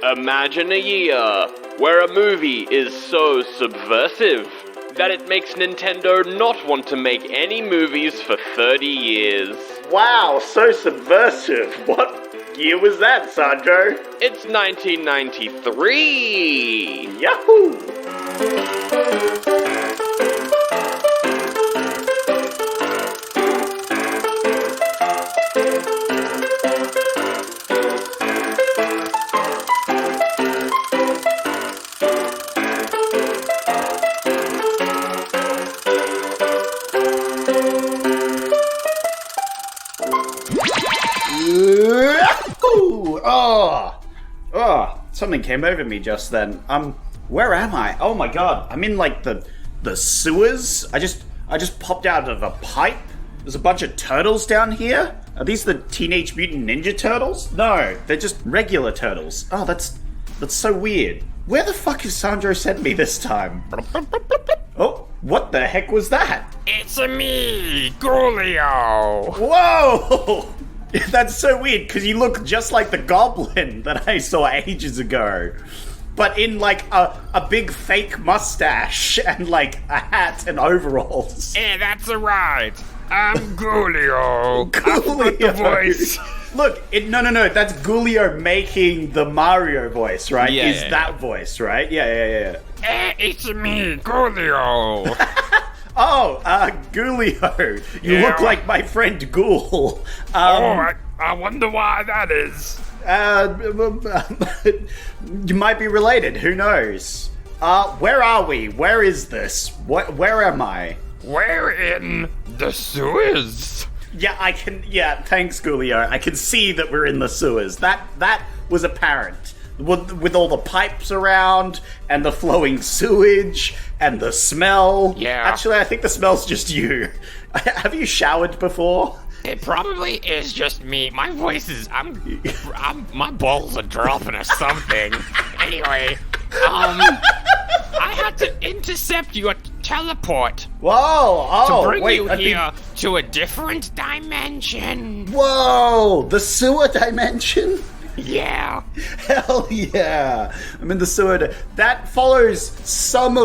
Imagine a year where a movie is so subversive that it makes Nintendo not want to make any movies for 30 years. Wow, so subversive. What year was that, Sandro? It's 1993! Yahoo! Something came over me just then. Where am I? Oh my god, I'm in like the sewers. I just popped out of a pipe. There's a bunch of turtles down here. Are these the Teenage Mutant Ninja Turtles? No, they're just regular turtles. Oh, that's so weird. Where the fuck has Sandro sent me this time? Oh, what the heck was that? It's me, Gulio. Whoa! That's so weird, because you look just like the goblin that I saw ages ago. But in, like, a big fake mustache and, like, a hat and overalls. Yeah, that's right. I'm Gulio. Gulio. The voice. Look, no, that's Gulio making the Mario voice, right? Yeah. That voice, right? Yeah. It's me, Gulio. Oh, Gulio. You look like my friend Ghoul. I wonder why that is. You might be related, who knows? Where are we? Where is this? Where am I? We're in the sewers. Yeah, thanks, Gulio. I can see that we're in the sewers. That was apparent. With all the pipes around, and the flowing sewage, and the smell. Yeah. Actually, I think the smell's just you. Have you showered before? It probably is just me. My voice is, my balls are dropping or something. Anyway, I had to intercept your teleport. Whoa! To bring you here to a different dimension. Whoa! The sewer dimension? Yeah. Hell yeah! I'm in the sewer. That follows some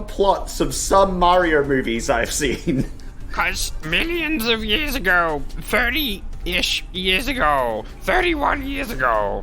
plots of some Mario movies I've seen. 'Cause millions of years ago, 30-ish years ago, 31 years ago,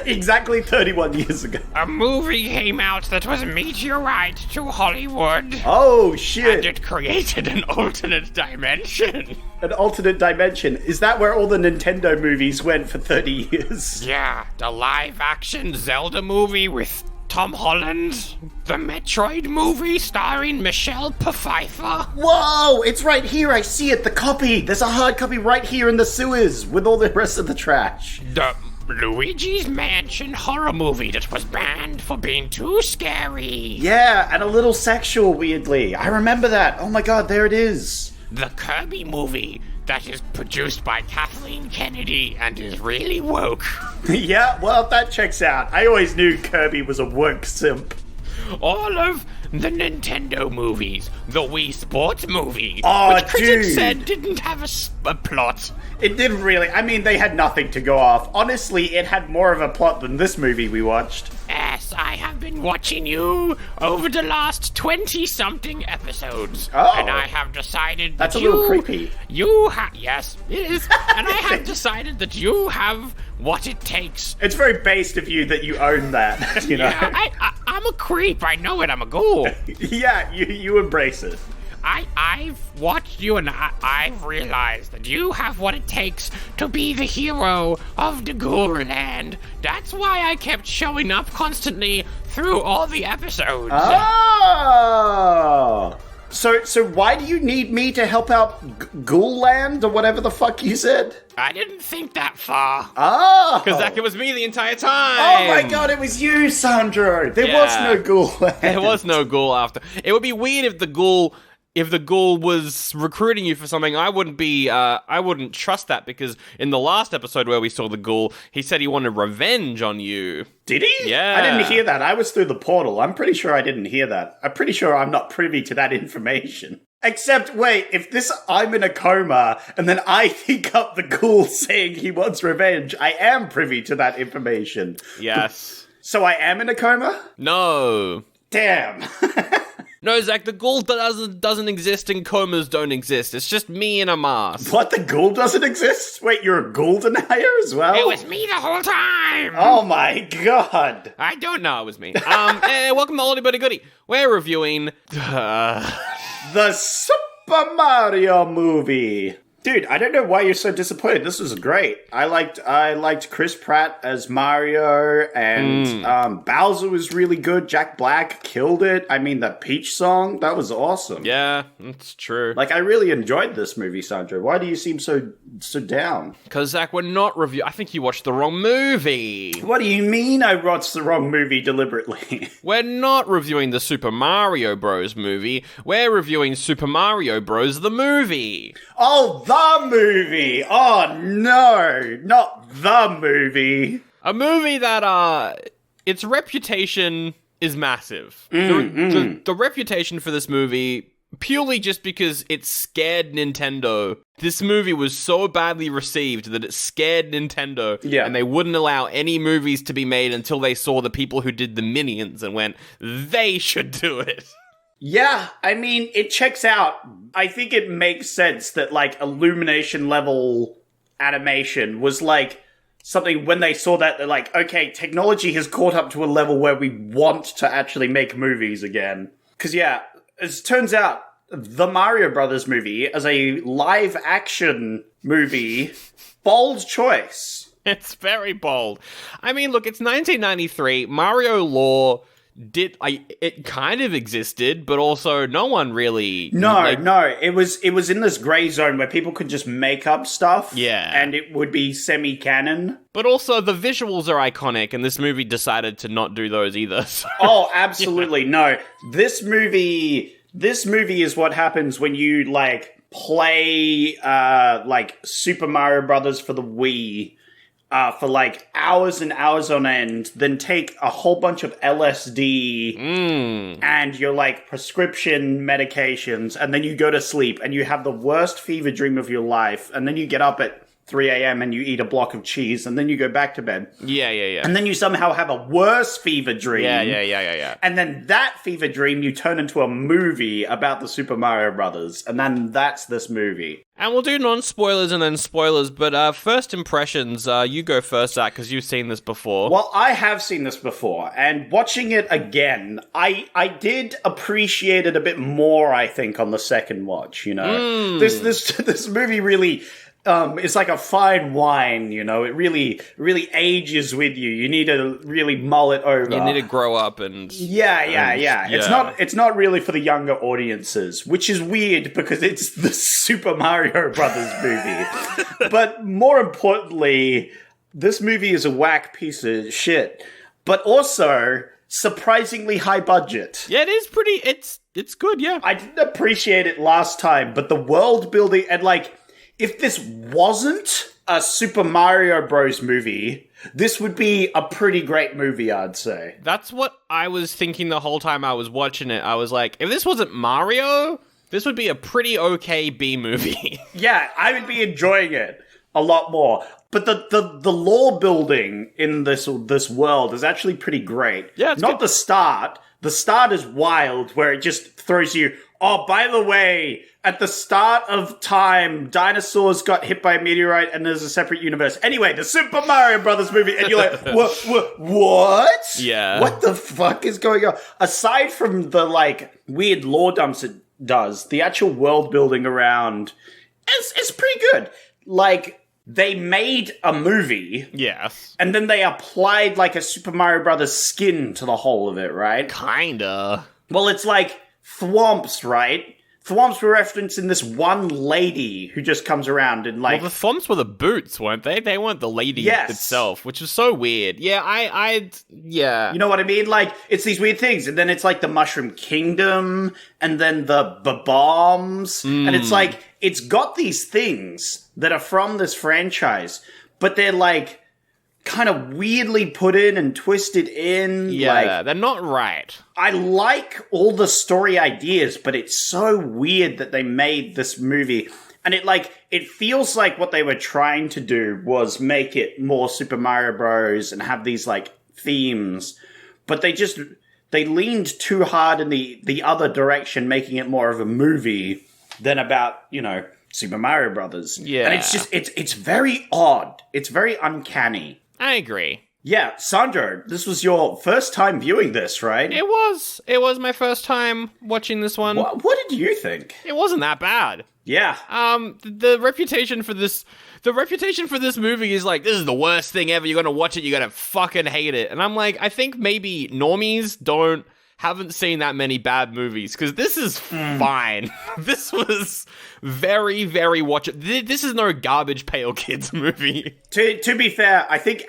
exactly 31 years ago. a movie came out that was a meteorite to Hollywood. Oh, shit. And it created an alternate dimension. An alternate dimension. Is that where all the Nintendo movies went for 30 years? Yeah, the live-action Zelda movie with Tom Holland, the Metroid movie starring Michelle Pfeiffer. Whoa, it's right here, I see it, the copy. There's a hard copy right here in the sewers with all the rest of the trash. The Luigi's Mansion horror movie that was banned for being too scary. Yeah, and a little sexual, weirdly. I remember that. Oh my god, there it is. The Kirby movie that is produced by Kathleen Kennedy and is really woke. Yeah, well, that checks out. I always knew Kirby was a woke simp. All of the Nintendo movies, the Wii Sports movie, which critics said didn't have a plot. It didn't really. I mean, they had nothing to go off. Honestly, it had more of a plot than this movie we watched. Yes, I have been watching you over the last 20-something episodes. Oh. And I have decided that That's a little creepy. Yes, it is. And I have decided that you have what it takes. It's very based of you that you own that, you know? Yeah, I'm a creep. I know it. I'm a ghoul. Yeah, you embrace it. I've watched you and I've realized that you have what it takes to be the hero of the Ghoul Land. That's why I kept showing up constantly through all the episodes. Oh! So why do you need me to help out Ghoul Land or whatever the fuck you said? I didn't think that far. Oh! Because Zach, it was me the entire time! Oh my god, it was you, Sandro! There was no Ghoul Land. There was no ghoul after. It would be weird if the ghoul was recruiting you for something. I wouldn't trust that, because in the last episode where we saw the ghoul, he said he wanted revenge on you. Did he? Yeah. I didn't hear that. I was through the portal. I'm pretty sure I didn't hear that. I'm pretty sure I'm not privy to that information. Except, wait, if I'm in a coma, and then I think up the ghoul saying he wants revenge, I am privy to that information. Yes. So I am in a coma? No. Damn. No, Zach, the ghoul doesn't exist and comas don't exist. It's just me in a mask. What, the ghoul doesn't exist? Wait, you're a ghoul denier as well? It was me the whole time. Oh my god. I don't know it was me. Welcome to Oldie Buddy Goodie. We're reviewing... The Super Mario movie. Dude, I don't know why you're so disappointed. This was great. I liked Chris Pratt as Mario, and Bowser was really good. Jack Black killed it. I mean, that Peach song, that was awesome. Yeah, that's true. Like, I really enjoyed this movie, Sandro. Why do you seem so down? Because, Zach, we're not reviewing... I think you watched the wrong movie. What do you mean I watched the wrong movie deliberately? We're not reviewing the Super Mario Bros. Movie. We're reviewing Super Mario Bros. The movie. Oh, the movie! Oh, no! Not the movie! A movie that, its reputation is massive. The reputation for this movie, purely just because it scared Nintendo. This movie was so badly received that it scared Nintendo, and they wouldn't allow any movies to be made until they saw the people who did the Minions and went, they should do it. Yeah, I mean, it checks out. I think it makes sense that, like, Illumination level animation was, like, something when they saw that, they're like, okay, technology has caught up to a level where we want to actually make movies again. Because, yeah, as it turns out, the Mario Brothers movie as a live action movie, bold choice. It's very bold. I mean, look, it's 1993. Mario lore... it kind of existed, but also no one really... No, it was in this grey zone where people could just make up stuff. Yeah. And it would be semi-canon. But also, the visuals are iconic, and this movie decided to not do those either. So. Oh, absolutely, no. This movie is what happens when you, like, play, like, Super Mario Brothers for the Wii... for like hours and hours on end, then take a whole bunch of LSD and your like prescription medications, and then you go to sleep and you have the worst fever dream of your life, and then you get up at 3 a.m. and you eat a block of cheese, and then you go back to bed. Yeah. And then you somehow have a worse fever dream. Yeah. And then that fever dream you turn into a movie about the Super Mario Brothers, and then that's this movie. And we'll do non-spoilers and then spoilers, but first impressions, you go first, Zach, because you've seen this before. Well, I have seen this before, and watching it again, I did appreciate it a bit more, I think, on the second watch, you know? This movie really... it's like a fine wine, you know? It really ages with you. You need to really mull it over. You need to grow up and... Yeah. It's not really for the younger audiences, which is weird because it's the Super Mario Brothers movie. But more importantly, this movie is a whack piece of shit, but also surprisingly high budget. Yeah, it is pretty... It's good, yeah. I didn't appreciate it last time, but the world building and, like... If this wasn't a Super Mario Bros. Movie, this would be a pretty great movie, I'd say. That's what I was thinking the whole time I was watching it. I was like, if this wasn't Mario, this would be a pretty okay B movie. Yeah, I would be enjoying it a lot more. But the lore building in this world is actually pretty great. Yeah, it's not good. The start. The start is wild, where it just throws you, oh, by the way, at the start of time, dinosaurs got hit by a meteorite and there's a separate universe. Anyway, the Super Mario Brothers movie, and you're like, what? Yeah. What the fuck is going on? Aside from the, like, weird lore dumps it does, the actual world building around is pretty good. Like... They made a movie. Yes. And then they applied like a Super Mario Brothers skin to the whole of it, right? Kinda. Well, it's like thwomps, right? Thwomps were referencing this one lady who just comes around and like... Well, the thwomps were the boots, weren't they? They weren't the lady itself, which was so weird. Yeah, yeah. You know what I mean? Like, it's these weird things. And then it's like the Mushroom Kingdom, and then the bombs. And it's like, it's got these things that are from this franchise, but they're like kind of weirdly put in and twisted in. Yeah, they're not right. I like all the story ideas, but it's so weird that they made this movie. And it feels like what they were trying to do was make it more Super Mario Bros. And have these, themes. But they leaned too hard in the other direction, making it more of a movie than about, Super Mario Brothers. Yeah. And it's very odd. It's very uncanny. I agree. Yeah, Sandro, this was your first time viewing this, right? It was my first time watching this one. What did you think? It wasn't that bad. Yeah. The reputation for this movie is this is the worst thing ever. You're gonna watch it, you're gonna fucking hate it. And I'm like, I think maybe normies haven't seen that many bad movies, because this is fine. This was very, very watchable. This is no Garbage Pail Kids movie. To be fair, I think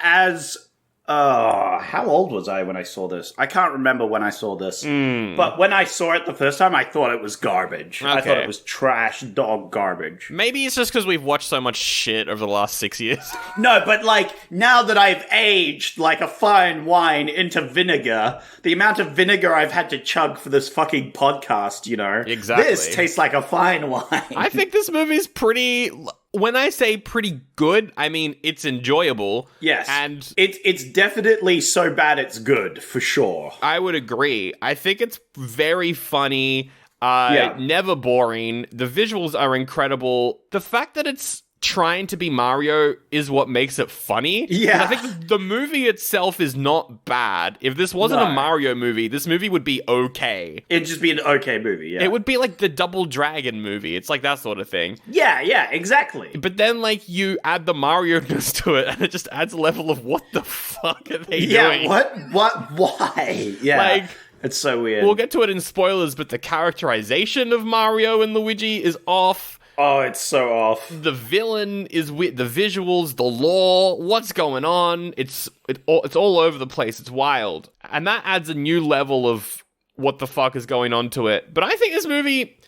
how old was I when I saw this? I can't remember when I saw this. But when I saw it the first time, I thought it was garbage. Okay. I thought it was trash dog garbage. Maybe it's just because we've watched so much shit over the last 6 years. No, but now that I've aged like a fine wine into vinegar, the amount of vinegar I've had to chug for this fucking podcast, Exactly. This tastes like a fine wine. I think this movie's pretty... When I say pretty good, I mean it's enjoyable. Yes. And it's definitely so bad it's good, for sure. I would agree. I think it's very funny, never boring. The visuals are incredible. The fact that it's trying to be Mario is what makes it funny. Yeah. I think the movie itself is not bad. If this wasn't a Mario movie, this movie would be okay. It'd just be an okay movie, yeah. It would be like the Double Dragon movie. It's like that sort of thing. Yeah, exactly. But then, you add the Mario-ness to it, and it just adds a level of what the fuck are they doing? Yeah, why? Yeah, it's so weird. We'll get to it in spoilers, but the characterization of Mario and Luigi is off. Oh, it's so off. The villain is weird. The visuals, the lore, what's going on? It's all over the place. It's wild. And that adds a new level of what the fuck is going on to it. But I think this movie,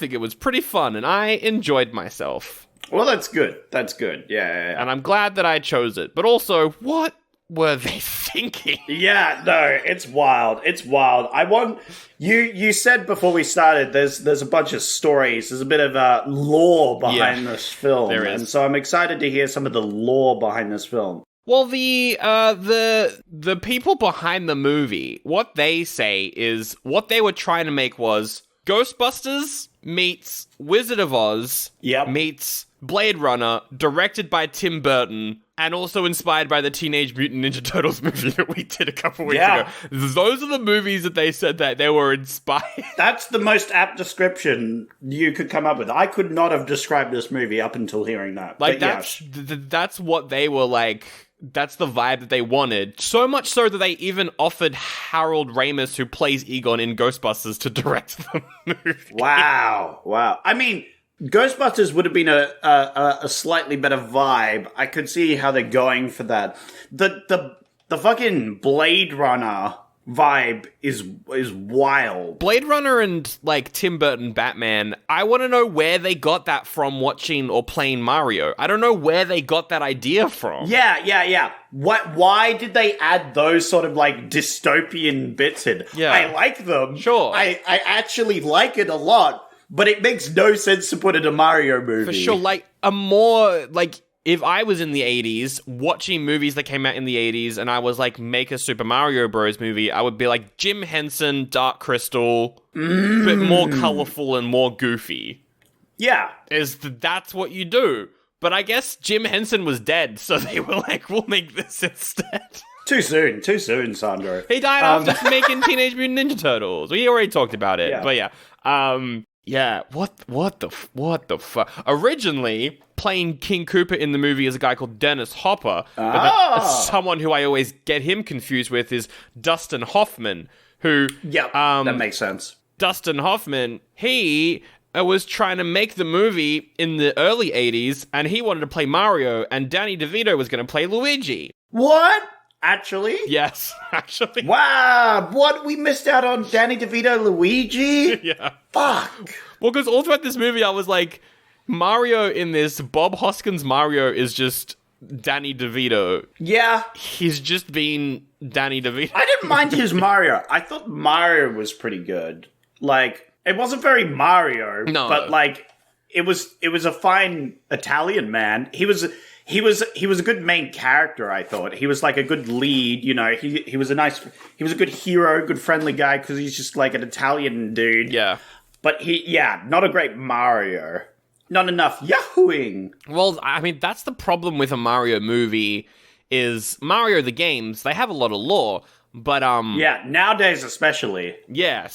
it was pretty fun, and I enjoyed myself. Well, that's good. Yeah. And I'm glad that I chose it. But also, what were they thinking? Yeah, no, it's wild. I want... You said before we started, there's a bunch of stories. There's a bit of lore behind this film. There is. And so I'm excited to hear some of the lore behind this film. Well, the people behind the movie, what they say is what they were trying to make was Ghostbusters meets Wizard of Oz meets Blade Runner, directed by Tim Burton, and also inspired by the Teenage Mutant Ninja Turtles movie that we did a couple weeks ago. Those are the movies that they said that they were inspired. That's the most apt description you could come up with. I could not have described this movie up until hearing that. That's what they were like. That's the vibe that they wanted. So much so that they even offered Harold Ramis, who plays Egon in Ghostbusters, to direct the movie. Wow. I mean, Ghostbusters would have been a slightly better vibe. I could see how they're going for that. The fucking Blade Runner vibe is wild. Blade Runner and Tim Burton Batman, I want to know where they got that from watching or playing Mario. I don't know where they got that idea from. Yeah. Why did they add those sort of dystopian bits in? Yeah. I like them. Sure. I actually like it a lot. But it makes no sense to put in a Mario movie. For sure, a more, if I was in the 80s, watching movies that came out in the 80s, and I was make a Super Mario Bros. Movie, I would be Jim Henson, Dark Crystal, a bit more colorful and more goofy. Yeah. That's what you do. But I guess Jim Henson was dead, so they were we'll make this instead. Too soon, Sandro. He died after making Teenage Mutant Ninja Turtles. We already talked about it, but yeah. Yeah, what the fuck? Originally, playing King Koopa in the movie is a guy called Dennis Hopper. But someone who I always get him confused with is Dustin Hoffman, who... Yeah, that makes sense. Dustin Hoffman, he was trying to make the movie in the early 80s, and he wanted to play Mario, and Danny DeVito was going to play Luigi. What? Actually? Yes, actually. Wow, what? We missed out on Danny DeVito, Luigi? Yeah. Fuck. Well, because all throughout this movie, I was Mario in this, Bob Hoskins Mario is just Danny DeVito. Yeah. He's just been Danny DeVito. I didn't mind his Mario. I thought Mario was pretty good. Like, it wasn't very Mario, but like, it was a fine Italian man. He was a good main character, I thought. He was like a good lead, you know. He was a good hero, good friendly guy, because he's just like an Italian dude. Yeah. But not a great Mario. Not enough yahooing. Well, I mean, that's the problem with a Mario movie, is Mario the games, they have a lot of lore, but Yeah, nowadays especially. yeah,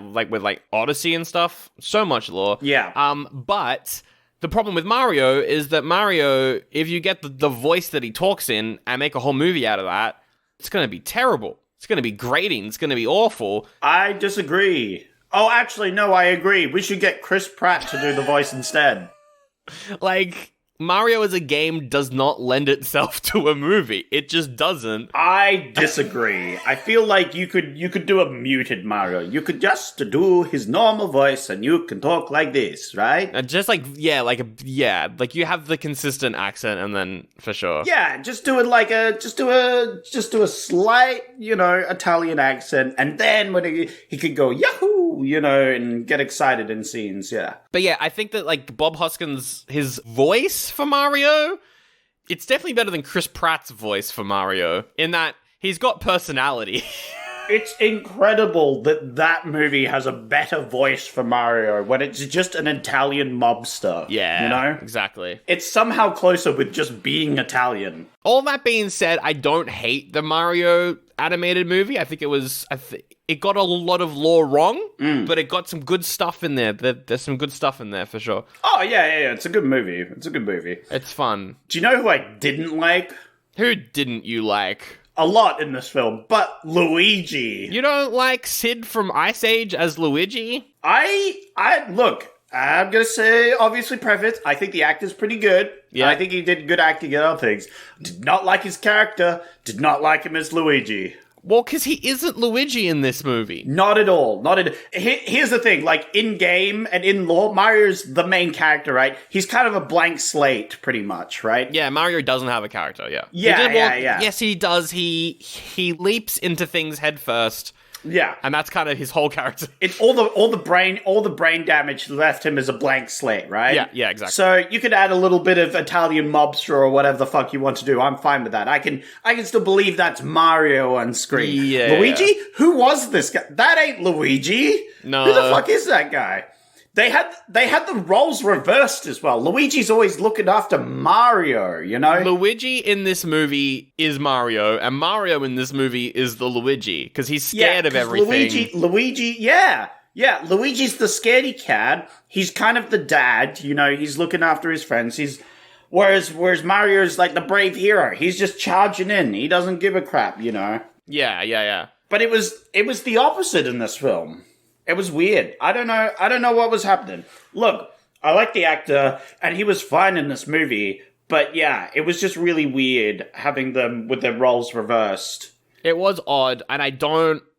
like with like Odyssey and stuff, so much lore. Yeah. But the problem with Mario is that Mario, if you get the voice that he talks in and make a whole movie out of that, it's going to be terrible. It's going to be grating. It's going to be awful. I disagree. Oh, actually, no, I agree. We should get Chris Pratt to do the voice instead. Like, Mario as a game does not lend itself to a movie. It just doesn't. I disagree. I feel like you could do a muted Mario. You could just do his normal voice and you can talk like this, right? Just like, like you have the consistent accent and then, for sure. Yeah, just do it like just do a slight, you know, Italian accent, and then when he could go Yahoo, you know, and get excited in scenes, yeah. But yeah, I think that like Bob Hoskins, his voice for Mario, it's definitely better than Chris Pratt's voice for Mario, in that he's got personality. It's incredible that movie has a better voice for Mario when it's just an Italian mobster. Yeah, you know? Exactly. It's somehow closer with just being Italian. All that being said, I don't hate the Mario animated movie. I think it got a lot of lore wrong, but it got some good stuff in there. There's some good stuff in there for sure. Oh, yeah. It's a good movie. It's fun. Do you know who I didn't like? Who didn't you like? A lot in this film, but Luigi. You don't like Sid from Ice Age as Luigi? Look, I'm gonna say, obviously preface, I think the actor's pretty good. Yeah. I think he did good acting and other things. Did not like his character, did not like him as Luigi. Well, because he isn't Luigi in this movie. Not at all. Here's the thing, like, in-game and in lore, Mario's the main character, right? He's kind of a blank slate, pretty much, right? Yeah, Mario doesn't have a character, yeah. Yeah. Yes, he does. He leaps into things head first. Yeah. And that's kind of his whole character. It's all the brain damage left him as a blank slate, right? Yeah, exactly. So you could add a little bit of Italian mobster or whatever the fuck you want to do. I'm fine with that. I can still believe that's Mario on screen. Yeah. Luigi? Who was this guy? That ain't Luigi. No. Who the fuck is that guy? They had the roles reversed as well. Luigi's always looking after Mario, you know? Luigi in this movie is Mario, and Mario in this movie is the Luigi, because he's scared of everything. Luigi's the scaredy cat. He's kind of the dad, you know, he's looking after his friends. Whereas Mario's like the brave hero. He's just charging in. He doesn't give a crap, you know? Yeah. But it was the opposite in this film. It was weird. I don't know what was happening. Look, I like the actor, and he was fine in this movie, but yeah, it was just really weird having them with their roles reversed. It was odd, and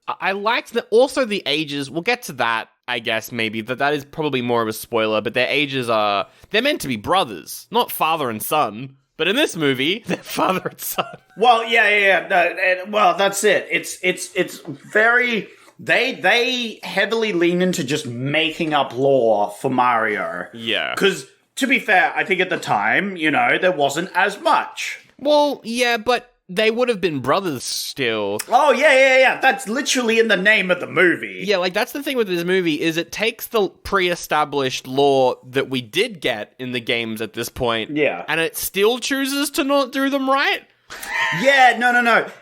I liked also the ages. We'll get to that, I guess, maybe. That is probably more of a spoiler, but their ages they're meant to be brothers, not father and son. But in this movie, they're father and son. Well, yeah. No, well, that's it. It's very... They heavily lean into just making up lore for Mario. Yeah. Because, to be fair, I think at the time, you know, there wasn't as much. Well, yeah, but they would have been brothers still. Oh, yeah. That's literally in the name of the movie. Yeah, like, that's the thing with this movie, is it takes the pre-established lore that we did get in the games at this point. Yeah. And it still chooses to not do them right. Yeah, no.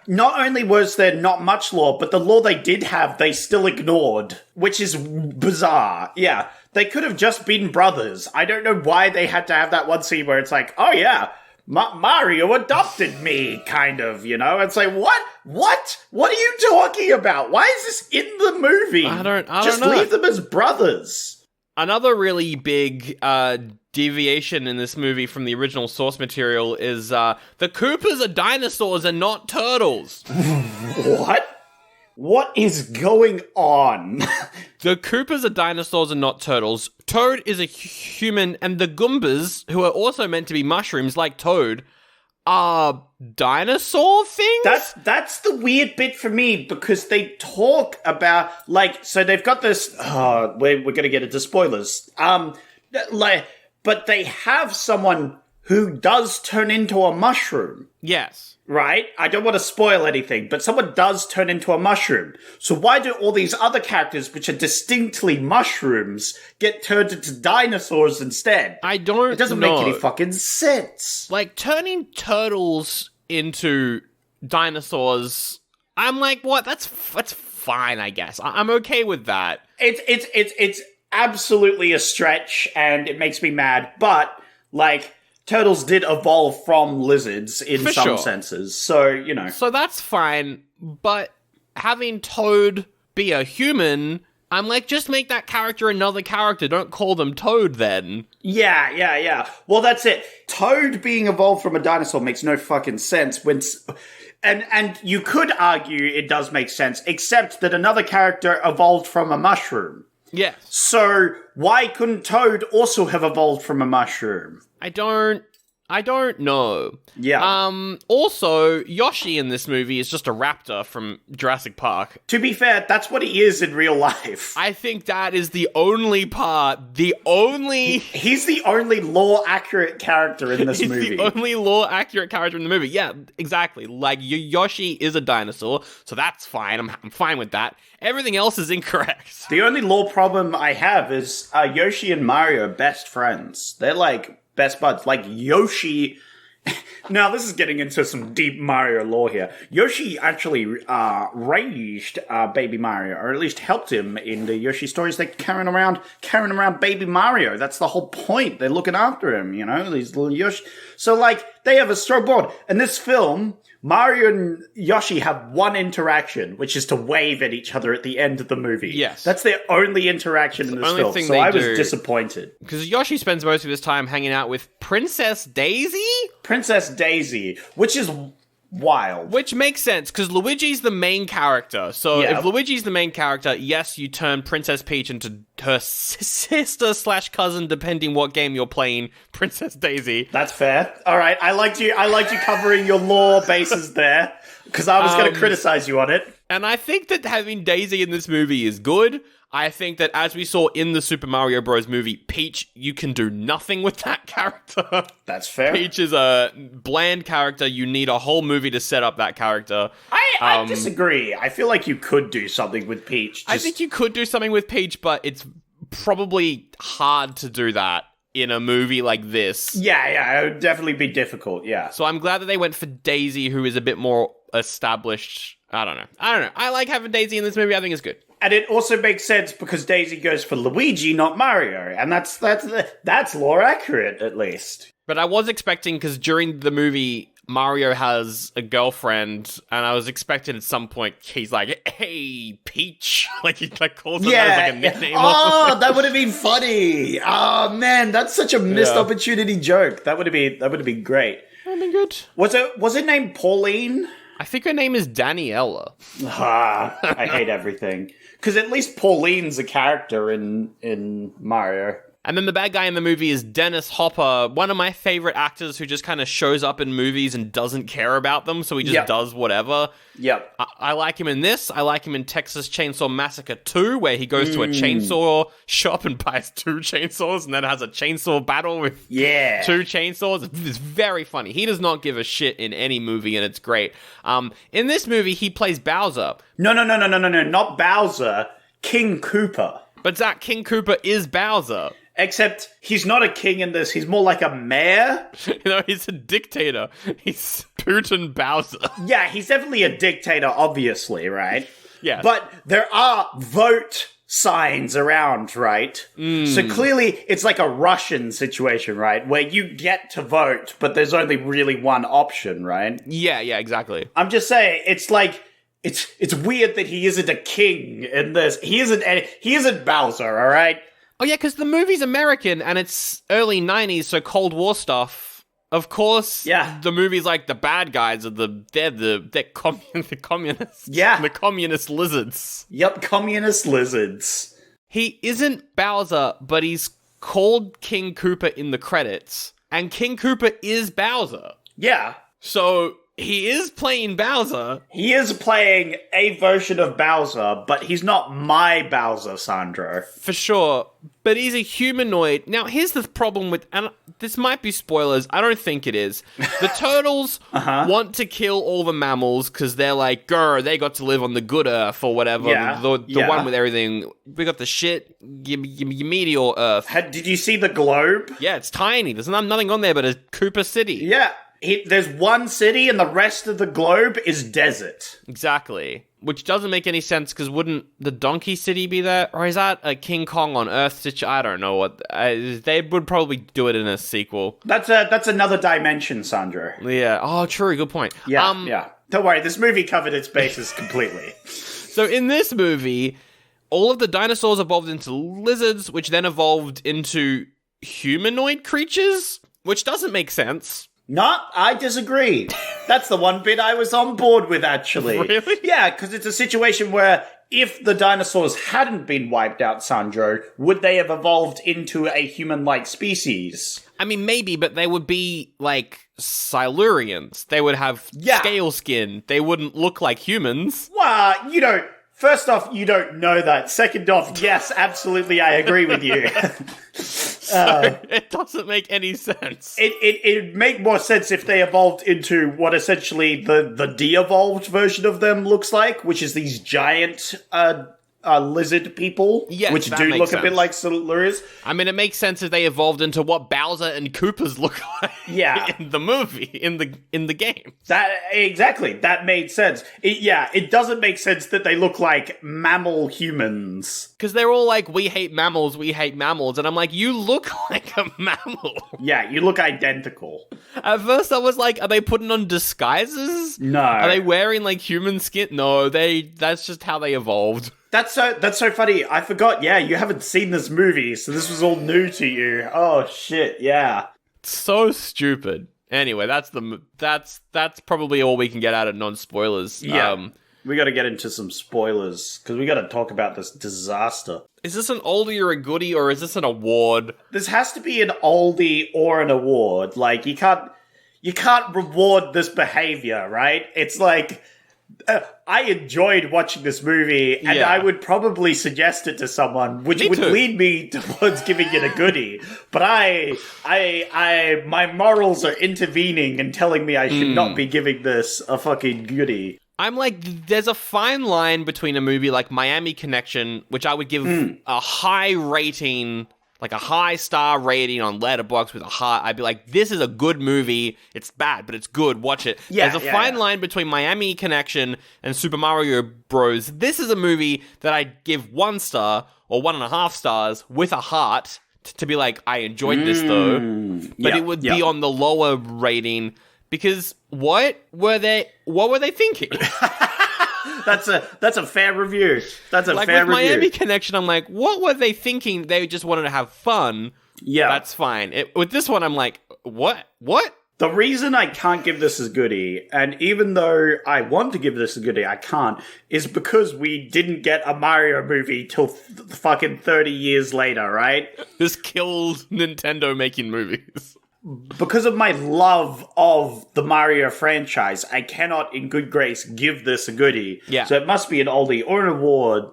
Not only was there not much lore, but the lore they did have, they still ignored, which is bizarre. Yeah, they could have just been brothers. I don't know why they had to have that one scene where it's like, oh yeah, Mario adopted me, kind of, you know? It's like, what? What are you talking about? Why is this in the movie? I don't just know. Leave them as brothers. Another really big deviation in this movie from the original source material is the Koopas are dinosaurs and not turtles. What? What is going on? The Koopas are dinosaurs and not turtles. Toad is a human, and the Goombas, who are also meant to be mushrooms like Toad, are dinosaur things? That's the weird bit for me, because they talk about, like, so they've got this, we're gonna get into spoilers. But they have someone who does turn into a mushroom. Yes. Right? I don't want to spoil anything, but someone does turn into a mushroom. So why do all these other characters, which are distinctly mushrooms, get turned into dinosaurs instead? It doesn't make any fucking sense. Like, turning turtles into dinosaurs, I'm like, what? That's fine, I guess. I'm okay with that. It's absolutely a stretch, and it makes me mad, but, like, turtles did evolve from lizards in some senses, so, you know. So that's fine, but having Toad be a human, I'm like, just make that character another character. Don't call them Toad then. Yeah. Well, that's it. Toad being evolved from a dinosaur makes no fucking sense when... And you could argue it does make sense, except that another character evolved from a mushroom. Yes. So why couldn't Toad also have evolved from a mushroom? I don't know. Yeah. Also, Yoshi in this movie is just a raptor from Jurassic Park. To be fair, that's what he is in real life. I think that is the only part, He's the only lore-accurate character in this movie. He's the only lore-accurate character in the movie. Yeah, exactly. Like, Yoshi is a dinosaur, so that's fine. I'm fine with that. Everything else is incorrect. The only lore problem I have is Yoshi and Mario are best friends. They're like best buds. Like Yoshi... Now, this is getting into some deep Mario lore here. Yoshi actually raised baby Mario, or at least helped him in the Yoshi stories. They're carrying around baby Mario. That's the whole point. They're looking after him, you know, these little Yoshi. So, like, they have a strong bond. In this film, Mario and Yoshi have one interaction, which is to wave at each other at the end of the movie. Yes. That's their only interaction in this film, so I was disappointed. Because Yoshi spends most of his time hanging out with Princess Daisy? Princess Daisy, which is wild. Which makes sense, because Luigi's the main character. So Yeah. if Luigi's the main character, yes, you turn Princess Peach into her sister/cousin, depending what game you're playing, Princess Daisy. That's fair. All right, I liked you covering your lore bases there, because I was going to criticize you on it. And I think that having Daisy in this movie is good. I think that, as we saw in the Super Mario Bros. Movie, Peach, you can do nothing with that character. That's fair. Peach is a bland character. You need a whole movie to set up that character. I disagree. I feel like you could do something with Peach. I think you could do something with Peach, but it's probably hard to do that in a movie like this. Yeah, it would definitely be difficult, yeah. So I'm glad that they went for Daisy, who is a bit more established. I don't know. I like having Daisy in this movie. I think it's good. And it also makes sense because Daisy goes for Luigi, not Mario. And that's lore accurate, at least. But I was expecting, because during the movie, Mario has a girlfriend, and I was expecting at some point he's like, "Hey, Peach," like he calls her as like a nickname. Oh, that would have been funny. Oh man, that's such a missed opportunity joke. That would have been great. That'd been good. Was it named Pauline? I think her name is Daniela. I hate everything. Because at least Pauline's a character in Mario. And then the bad guy in the movie is Dennis Hopper, one of my favorite actors who just kind of shows up in movies and doesn't care about them, so he just does whatever. Yep. I like him in this. I like him in Texas Chainsaw Massacre 2, where he goes to a chainsaw shop and buys 2 chainsaws and then has a chainsaw battle with 2 chainsaws. It's very funny. He does not give a shit in any movie, and it's great. In this movie, he plays Bowser. No, not Bowser. King Koopa. But Zach, King Koopa is Bowser. Except he's not a king in this. He's more like a mayor. He's a dictator. He's Putin Bowser. Yeah, he's definitely a dictator, obviously, right? Yeah. But there are vote signs around, right? So clearly it's like a Russian situation, right? Where you get to vote, but there's only really one option, right? Yeah, exactly. I'm just saying, it's like... It's weird that he isn't a king in this. He isn't Bowser, all right? Oh yeah, because the movie's American and it's early 90s, so Cold War stuff. Of course, Yeah. the movie's like the bad guys are they're communists. Yeah. The communist lizards. Yep, communist lizards. He isn't Bowser, but he's called King Koopa in the credits, and King Koopa is Bowser. Yeah. So he is playing Bowser. He is playing a version of Bowser, but he's not my Bowser, Sandro. For sure, but he's a humanoid. Now, here's the problem with, and this might be spoilers, I don't think it is. The turtles want to kill all the mammals because they're like, grr, they got to live on the good earth or whatever. Yeah, The one with everything. We got the shit, you meteor earth. Did you see the globe? Yeah, it's tiny. There's nothing on there but a Koopa city. Yeah. There's one city and the rest of the globe is desert. Exactly. Which doesn't make any sense because wouldn't the Donkey City be there? Or is that a King Kong on Earth I don't know what. They would probably do it in a sequel. That's another dimension, Sandro. Yeah. Oh, true. Good point. Yeah, yeah. Don't worry, this movie covered its bases completely. So in this movie, all of the dinosaurs evolved into lizards, which then evolved into humanoid creatures, which doesn't make sense. I disagree. That's the one bit I was on board with, actually. Really? Yeah, because it's a situation where if the dinosaurs hadn't been wiped out, Sandro, would they have evolved into a human-like species? I mean, maybe, but they would be, like, Silurians. They would have scale skin. They wouldn't look like humans. Well, first off, you don't know that. Second off, yes, absolutely, I agree with you. It doesn't make any sense. It'd make more sense if they evolved into what essentially the de-evolved version of them looks like, which is these giant lizard people, Yes, which that do makes look sense. a bit like Silurians. I mean, it makes sense if they evolved into what Bowser and Koopas look like in the movie, in the game. That made sense. It doesn't make sense that they look like mammal humans. Because they're all like, we hate mammals, and I'm like, you look like a mammal. Yeah, you look identical. At first I was like, are they putting on disguises? No. Are they wearing like human skin? No, that's just how they evolved. That's so funny. I forgot. Yeah, you haven't seen this movie, so this was all new to you. Oh shit, yeah. So stupid. Anyway, that's probably all we can get out of non-spoilers. Yeah. We got to get into some spoilers because we got to talk about this disaster. Is this an oldie or a goodie, or is this an award? This has to be an oldie or an award. Like you can't reward this behavior, right? It's like I enjoyed watching this movie, and I would probably suggest it to someone, which would lead me towards giving it a goodie. But my morals are intervening and telling me I should not be giving this a fucking goodie. I'm like, there's a fine line between a movie like Miami Connection, which I would give a high rating, like a high star rating on Letterboxd with a high. I'd be like, this is a good movie. It's bad, but it's good. Watch it. Yeah, there's a fine line between Miami Connection and Super Mario Bros. This is a movie that I'd give 1 star or 1.5 stars with a heart to be like, I enjoyed this though. But it would be on the lower rating. Because what were they thinking? That's a fair review. That's a like fair with review. Miami Connection, I'm like, what were they thinking? They just wanted to have fun. Yeah. That's fine. With this one, I'm like, what? The reason I can't give this a goodie, and even though I want to give this a goodie, I can't, is because we didn't get a Mario movie till fucking 30 years later, right? This kills Nintendo making movies. Because of my love of the Mario franchise, I cannot in good grace give this a goodie. Yeah. So it must be an oldie or an award.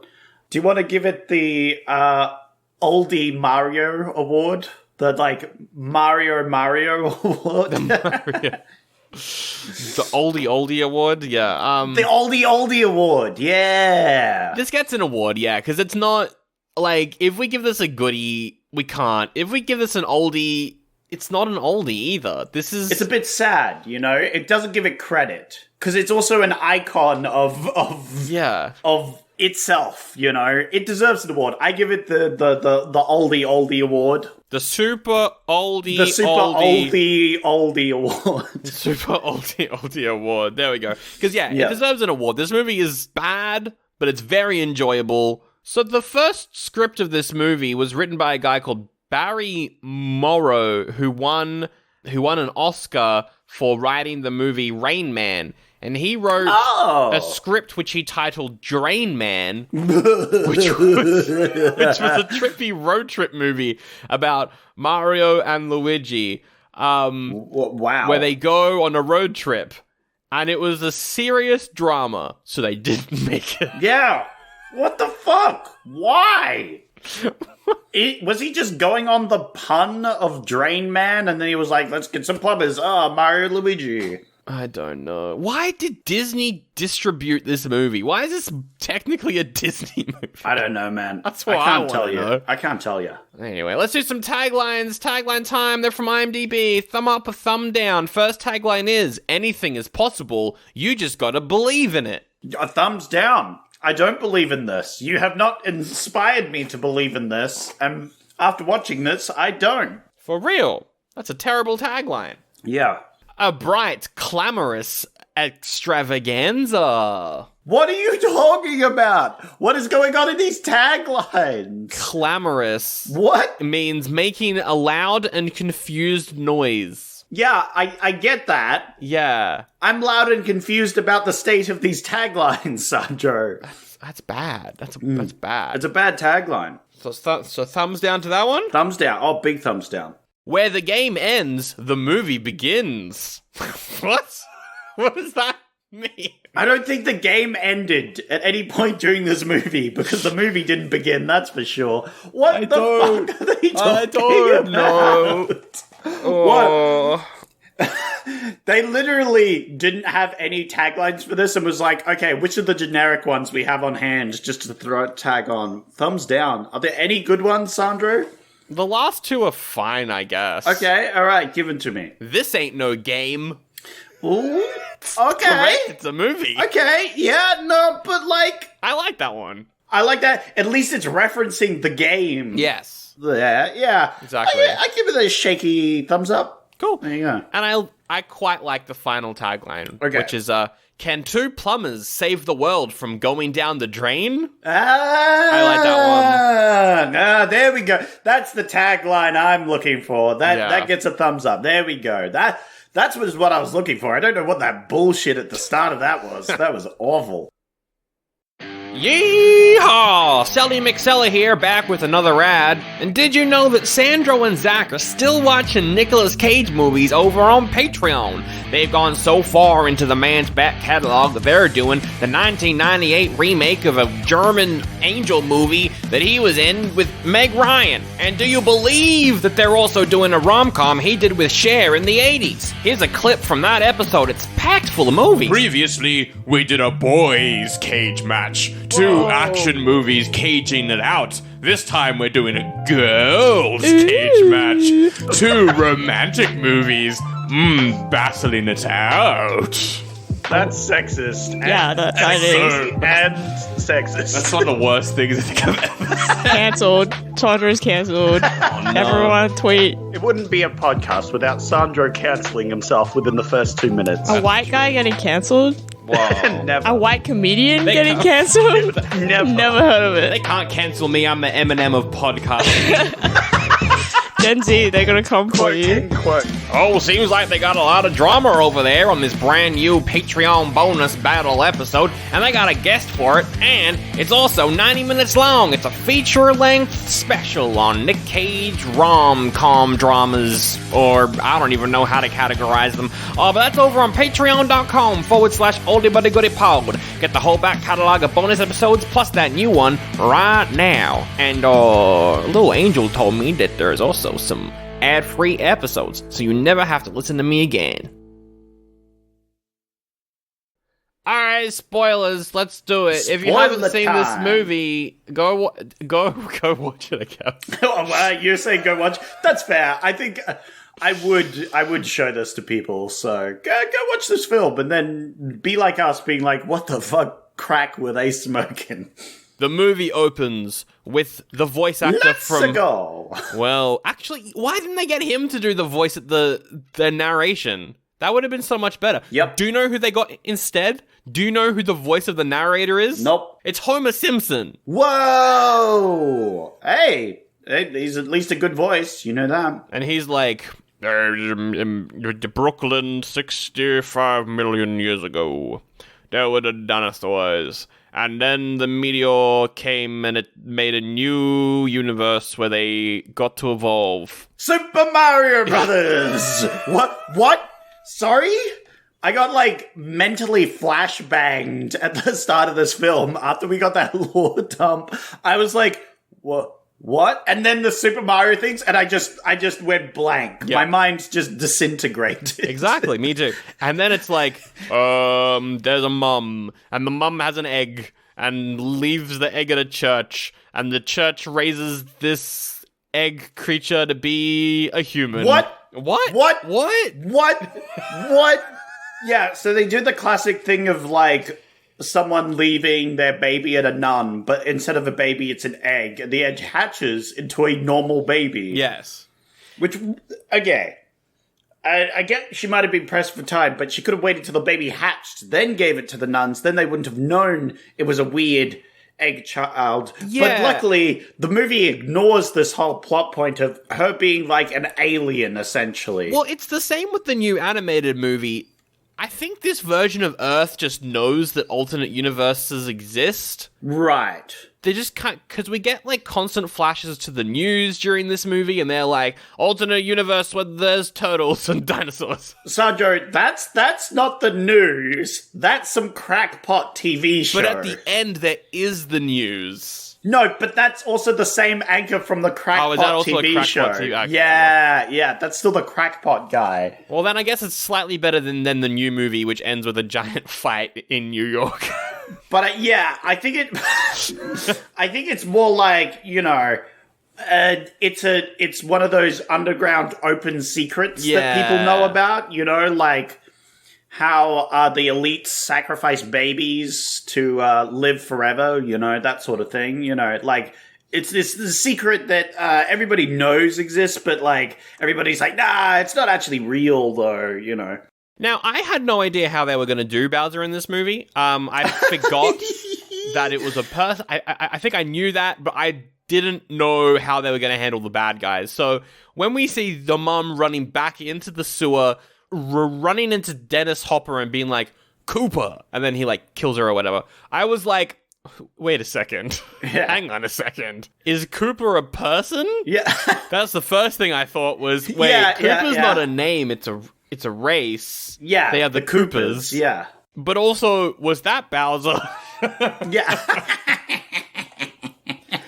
Do you want to give it the oldie Mario award? The Mario award? The oldie award? Yeah. The oldie award, yeah. This gets an award, yeah, because it's not, like, if we give this a goodie, we can't. If we give this an oldie, it's not an oldie either. It's a bit sad, It doesn't give it credit because it's also an icon of itself. It deserves an award. I give it the oldie award. The super oldie oldie award. Super oldie award. There we go. Because it deserves an award. This movie is bad, but it's very enjoyable. So the first script of this movie was written by a guy called Barry Morrow, who won who won an Oscar for writing the movie Rain Man. And he wrote a script which he titled Drain Man, which was a trippy road trip movie about Mario and Luigi. Wow. Where they go on a road trip. And it was a serious drama, so they didn't make it. Yeah. What the fuck? Why? Was he just going on the pun of Drain Man, and then he was like, let's get some plumbers. Mario and Luigi. I don't know. Why did Disney distribute this movie? Why is this technically a Disney movie? I don't know, man. That's what I want to know. I can't tell you. Anyway, let's do some taglines. Tagline time. They're from IMDb. Thumb up or thumb down. First tagline is, anything is possible. You just gotta believe in it. A thumbs down. I don't believe in this. You have not inspired me to believe in this. And after watching this, I don't. For real. That's a terrible tagline. Yeah. A bright, clamorous extravaganza. What are you talking about? What is going on in these taglines? Clamorous. What? Means making a loud and confused noise. Yeah, I get that. Yeah. I'm loud and confused about the state of these taglines, Sandro. That's bad. That's bad. It's a bad tagline. So thumbs down to that one? Thumbs down. Oh, big thumbs down. Where the game ends, the movie begins. What? What does that mean? I don't think the game ended at any point during this movie, because the movie didn't begin, that's for sure. What the fuck are they talking about? Oh. What? They literally didn't have any taglines for this and was like, okay, which of the generic ones we have on hand just to throw a tag on? Thumbs down. Are there any good ones, Sandro? The last two are fine, I guess. Okay, alright, give it to me. This ain't no game. Ooh, okay. Correct, it's a movie. Okay, yeah, no, but like... I like that one. I like that. At least it's referencing the game. Yes. Yeah. Exactly. I give it a shaky thumbs up. Cool. There you go. And I quite like the final tagline, Okay. which is, can two plumbers save the world from going down the drain? I like that one. There we go. That's the tagline I'm looking for. That Yeah. that gets a thumbs up. There we go. That's what I was looking for. I don't know what that bullshit at the start of that was. That was awful. Yeehaw! Selly McSella here, back with another ad. And did you know that Sandro and Zach are still watching Nicolas Cage movies over on Patreon? They've gone so far into the man's back catalog that they're doing the 1998 remake of a German angel movie that he was in with Meg Ryan. And do you believe that they're also doing a rom-com he did with Cher in the 80s? Here's a clip from that episode. It's packed full of movies. Previously, we did a boys' cage match. Two action movies caging it out. This time we're doing a girls' cage match. Two romantic movies, battling it out. That's sexist. Yeah, that is. And sexist. That's one of the worst things I think I've ever said. Cancelled. Charter's cancelled. Everyone tweet. It wouldn't be a podcast without Sandro cancelling himself within the first 2 minutes. A white guy getting cancelled? Whoa. Never. A white comedian They getting can't- cancelled? Never. Never heard of They it. can't cancel me. I'm the Eminem of podcasting. Gen Z, they're gonna come for you. Quote. Oh, seems like they got a lot of drama over there on this brand new Patreon bonus battle episode, and they got a guest for it, and it's also 90 minutes long. It's a feature-length special on Nick Cage rom-com dramas, or I don't even know how to categorize them. But that's over on patreon.com/oldiebuddygoodypod. Get the whole back catalog of bonus episodes, plus that new one right now. And, Little Angel told me that there's also some ad-free episodes, so you never have to listen to me again. Alright, spoilers, let's do it. If you haven't Spoiler seen time. this movie, go watch it, I guess. Oh, well, you're saying go watch. That's fair. I think I would show this to people. So go watch this film, and then be like us, being like, "What the fuck crack were they smoking?" The movie opens with the voice actor Let's from... go. Well, actually, why didn't they get him to do the voice at the narration? That would have been so much better. Yep. Do you know who they got instead? Do you know who the voice of the narrator is? Nope. It's Homer Simpson. Whoa! Hey, he's at least a good voice. You know that. And he's like, Brooklyn 65 million years ago. There were the dinosaurs. And then the meteor came and it made a new universe where they got to evolve. Super Mario Brothers! What? Sorry? I got, like, mentally flashbanged at the start of this film after we got that lore dump. I was like, what? And then the Super Mario things, and I just went blank. Yep. My mind just disintegrated. Exactly, me too. And then it's like, there's a mum, and the mum has an egg, and leaves the egg at a church, and the church raises this egg creature to be a human. What? What? Yeah, so they do the classic thing of, like, someone leaving their baby at a nun, but instead of a baby, it's an egg, and the egg hatches into a normal baby. Yes. Which, again, I get she might have been pressed for time, but she could have waited till the baby hatched, then gave it to the nuns, then they wouldn't have known it was a weird egg child. Yeah. But luckily, the movie ignores this whole plot point of her being like an alien, essentially. Well, it's the same with the new animated movie. I think this version of Earth just knows that alternate universes exist. Right. They just can't, because we get like constant flashes to the news during this movie, and they're like, alternate universe where there's turtles and dinosaurs. Sandro, that's not the news. That's some crackpot TV show. But at the end, there is the news. No, but that's also the same anchor from the crackpot is that also a TV crackpot show. TV? Okay, Yeah, that's still the crackpot guy. Well, then I guess it's slightly better than the new movie, which ends with a giant fight in New York. But I think I think it's more like, it's one of those underground open secrets that people know about, like how the elites sacrifice babies to live forever, that sort of thing, like it's this secret that everybody knows exists, but like everybody's like, nah, it's not actually real though, Now, I had no idea how they were going to do Bowser in this movie. I forgot that it was a person. I think I knew that, but I didn't know how they were going to handle the bad guys. So when we see the mum running back into the sewer, running into Dennis Hopper and being like, Cooper, and then he like kills her or whatever, I was like, wait a second. Hang on a second. Is Cooper a person? Yeah. That's the first thing I thought was, wait, Cooper's not a name, it's a race. Yeah. They are the Coopers. Yeah. But also, was that Bowser? Yeah.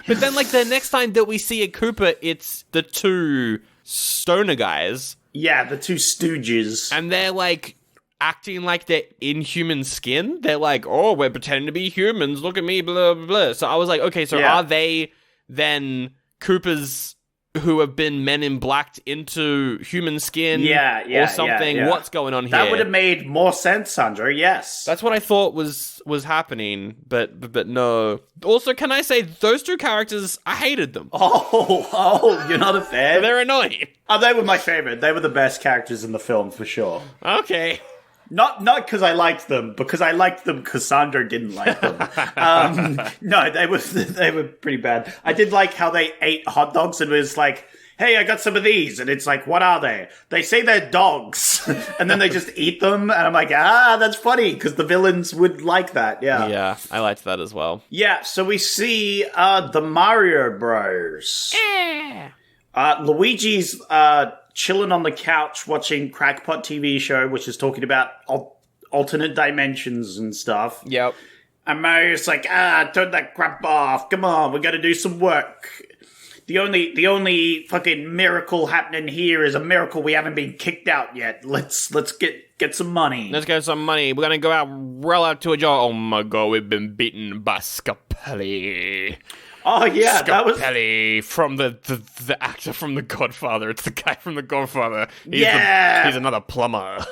But then, like, the next time that we see a Cooper, it's the two stoner guys. Yeah, the two stooges. And they're, like, acting like they're in human skin. They're like, oh, we're pretending to be humans. Look at me, blah, blah, blah. So I was like, okay, so are they then Coopers who have been men in blacked into human skin or something? Yeah. What's going on here? That would have made more sense, Sandro, yes. That's what I thought was happening, but no. Also, can I say, those two characters, I hated them. Oh, you're not a fan? They're annoying. Oh, they were my favorite. They were the best characters in the film, for sure. Okay. Not because I liked them, because I liked them because Sandro didn't like them. No, they were pretty bad. I did like how they ate hot dogs and was like, hey, I got some of these. And it's like, what are they? They say they're dogs. And then they just eat them. And I'm like, that's funny, because the villains would like that, yeah. Yeah, I liked that as well. Yeah, so we see the Mario Bros. Luigi's chilling on the couch watching Crackpot TV show, which is talking about alternate dimensions and stuff. Yep. And Mario's like, turn that crap off. Come on, we gotta do some work. The only fucking miracle happening here is a miracle we haven't been kicked out yet. Let's get some money. Let's get some money. We're gonna go out, roll out to a job. Oh my god, we've been beaten by Scapelli. Oh yeah, that was Scapelli from the actor from The Godfather. It's the guy from The Godfather. He's another plumber.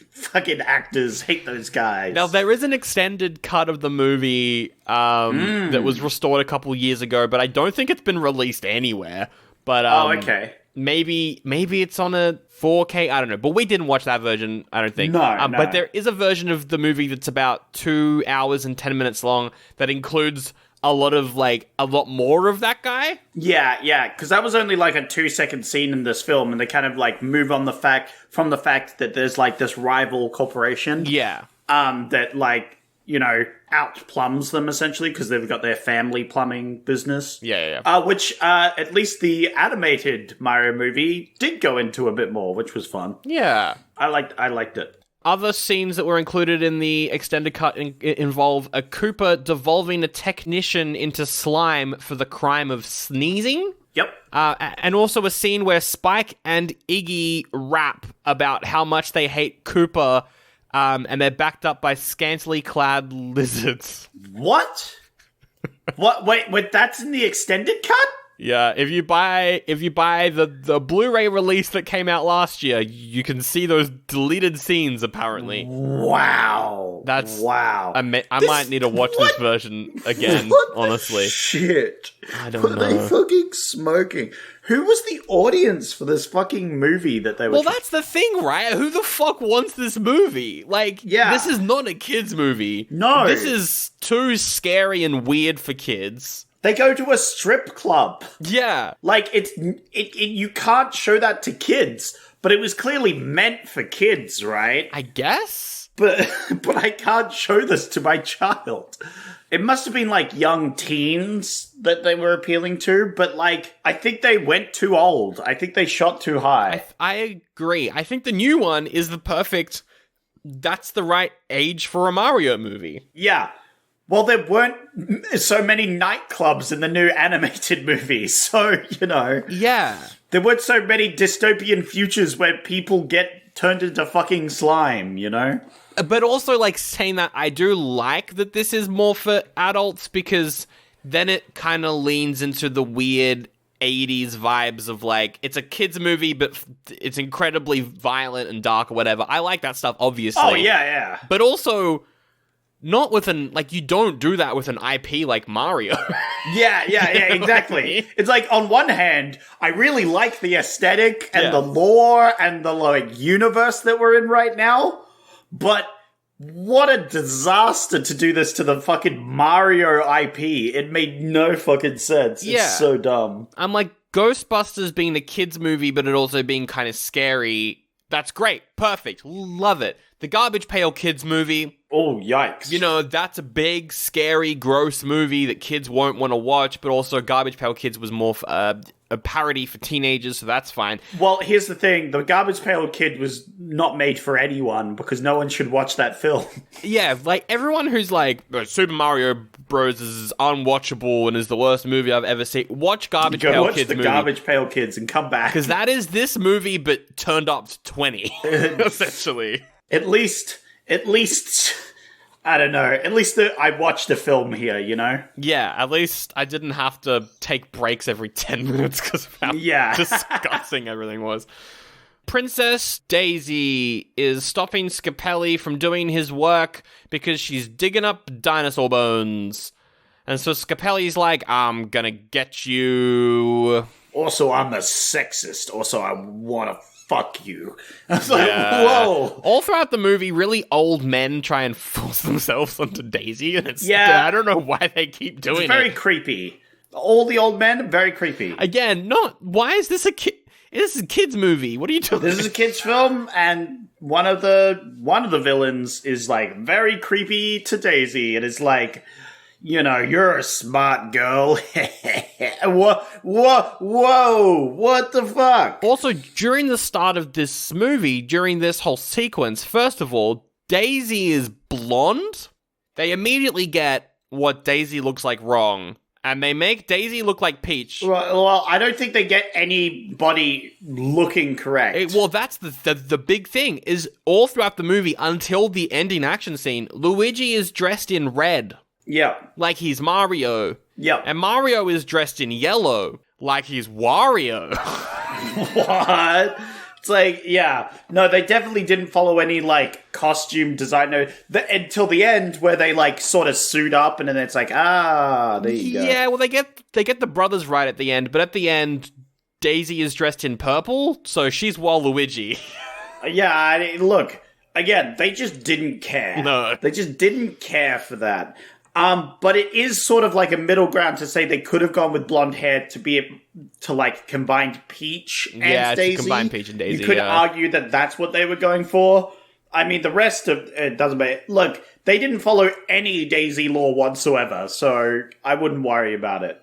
Fucking actors, hate those guys. Now, there is an extended cut of the movie that was restored a couple years ago, but I don't think it's been released anywhere. But okay. Maybe it's on a 4K, I don't know. But we didn't watch that version, I don't think. No. But there is a version of the movie that's about 2 hours and 10 minutes long that includes a lot more of that guy. Yeah, because that was only like a 2-second scene in this film, and they kind of like move on from the fact that there's like this rival corporation. Yeah. That like, outplums them essentially because they've got their family plumbing business. Yeah. Which at least the animated Mario movie did go into a bit more, which was fun. Yeah. I liked it. Other scenes that were included in the extended cut involve a Koopa devolving a technician into slime for the crime of sneezing. Yep. And also a scene where Spike and Iggy rap about how much they hate Koopa, and they're backed up by scantily clad lizards. What? What? Wait, that's in the extended cut? Yeah, if you buy the Blu-ray release that came out last year, you can see those deleted scenes. Apparently, wow, wow. I might need to watch this version again. Honestly, shit. I don't know. What are they fucking smoking? Who was the audience for this fucking movie that they were? Well, that's the thing, right? Who the fuck wants this movie? This is not a kids movie. No, this is too scary and weird for kids. They go to a strip club. Yeah. You can't show that to kids, but it was clearly meant for kids, right? I guess. But I can't show this to my child. It must have been young teens that they were appealing to, but I think they went too old. I think they shot too high. I agree. I think the new one is that's the right age for a Mario movie. Yeah. Well, there weren't so many nightclubs in the new animated movie, so, Yeah. There weren't so many dystopian futures where people get turned into fucking slime, But also, saying that, I do like that this is more for adults, because then it kind of leans into the weird 80s vibes of, it's a kid's movie, but it's incredibly violent and dark or whatever. I like that stuff, obviously. Oh, yeah. But also... not with you don't do that with an IP like Mario. Yeah, exactly. It's on one hand, I really like the aesthetic and the lore and the, universe that we're in right now, but what a disaster to do this to the fucking Mario IP. It made no fucking sense. Yeah. It's so dumb. I'm Ghostbusters being a kid's movie, but it also being kind of scary. That's great. Perfect. Love it. The Garbage Pail Kids movie. Oh, yikes. That's a big, scary, gross movie that kids won't want to watch, but also Garbage Pail Kids was more a parody for teenagers, so that's fine. Well, here's the thing. The Garbage Pail Kid was not made for anyone, because no one should watch that film. Yeah, everyone who's Super Mario Bros. Is unwatchable and is the worst movie I've ever seen. Watch Garbage Pail Kids movie. Watch the Garbage Pail Kids and come back. Because that is this movie, but turned up to 20, essentially. At least, I don't know. At least I watched the film here, Yeah, at least I didn't have to take breaks every 10 minutes because of how disgusting everything was. Princess Daisy is stopping Scapelli from doing his work because she's digging up dinosaur bones. And so Scapelli's I'm gonna get you. Also, I'm a sexist. Also, I want to fuck you. I was whoa. All throughout the movie, really old men try and force themselves onto Daisy, and I don't know why they keep doing it. It's very creepy. All the old men, very creepy. Again, why is this a kid? This is a kid's movie. What are you doing? This is a kid's film, and one of the villains is very creepy to Daisy, and it's you're a smart girl. Whoa, what the fuck? Also, during the start of this movie, during this whole sequence, first of all, Daisy is blonde. They immediately get what Daisy looks like wrong, and they make Daisy look like Peach. Well, I don't think they get anybody looking correct. That's the big thing, is all throughout the movie, until the ending action scene, Luigi is dressed in red. Yeah. Like he's Mario. Yeah. And Mario is dressed in yellow, like he's Wario. What? It's no, they definitely didn't follow any, costume design until the end, where they, sort of suit up, and then it's there you go. Yeah, well, they get the brothers right at the end, but at the end, Daisy is dressed in purple, so she's Waluigi. Yeah, look, again, they just didn't care. No. They just didn't care for that. But it is sort of like a middle ground to say they could have gone with blonde hair to like combined Peach and Daisy. to combine Peach and Daisy. You could yeah. argue that that's what they were going for. I mean, the rest of it doesn't matter. Look, they didn't follow any Daisy lore whatsoever, so I wouldn't worry about it.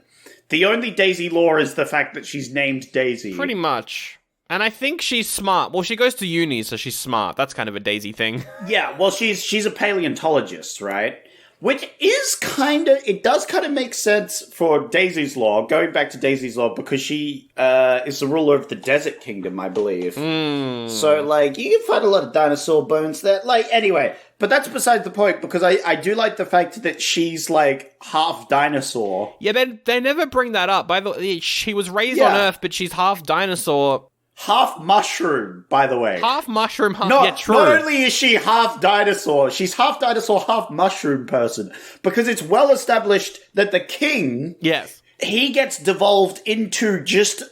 The only Daisy lore is the fact that she's named Daisy. Pretty much. And I think she's smart. Well, she goes to uni, so she's smart. That's kind of a Daisy thing. Yeah, well, she's a paleontologist, right? Which is it does kind of make sense for Daisy's lore, going back to Daisy's lore, because she is the ruler of the Desert Kingdom, I believe. So, like, you can find a lot of dinosaur bones there. Like, anyway, but that's besides the point, because I do like the fact that she's, like, half dinosaur. Yeah, they never bring that up. By the way, she was raised Yeah. on Earth, but she's half dinosaur. Half mushroom, by the way. Half mushroom, half... Not, yeah, true. not only is she half dinosaur, she's half dinosaur, half mushroom person. Because it's well established that the king, Yes. he gets devolved into just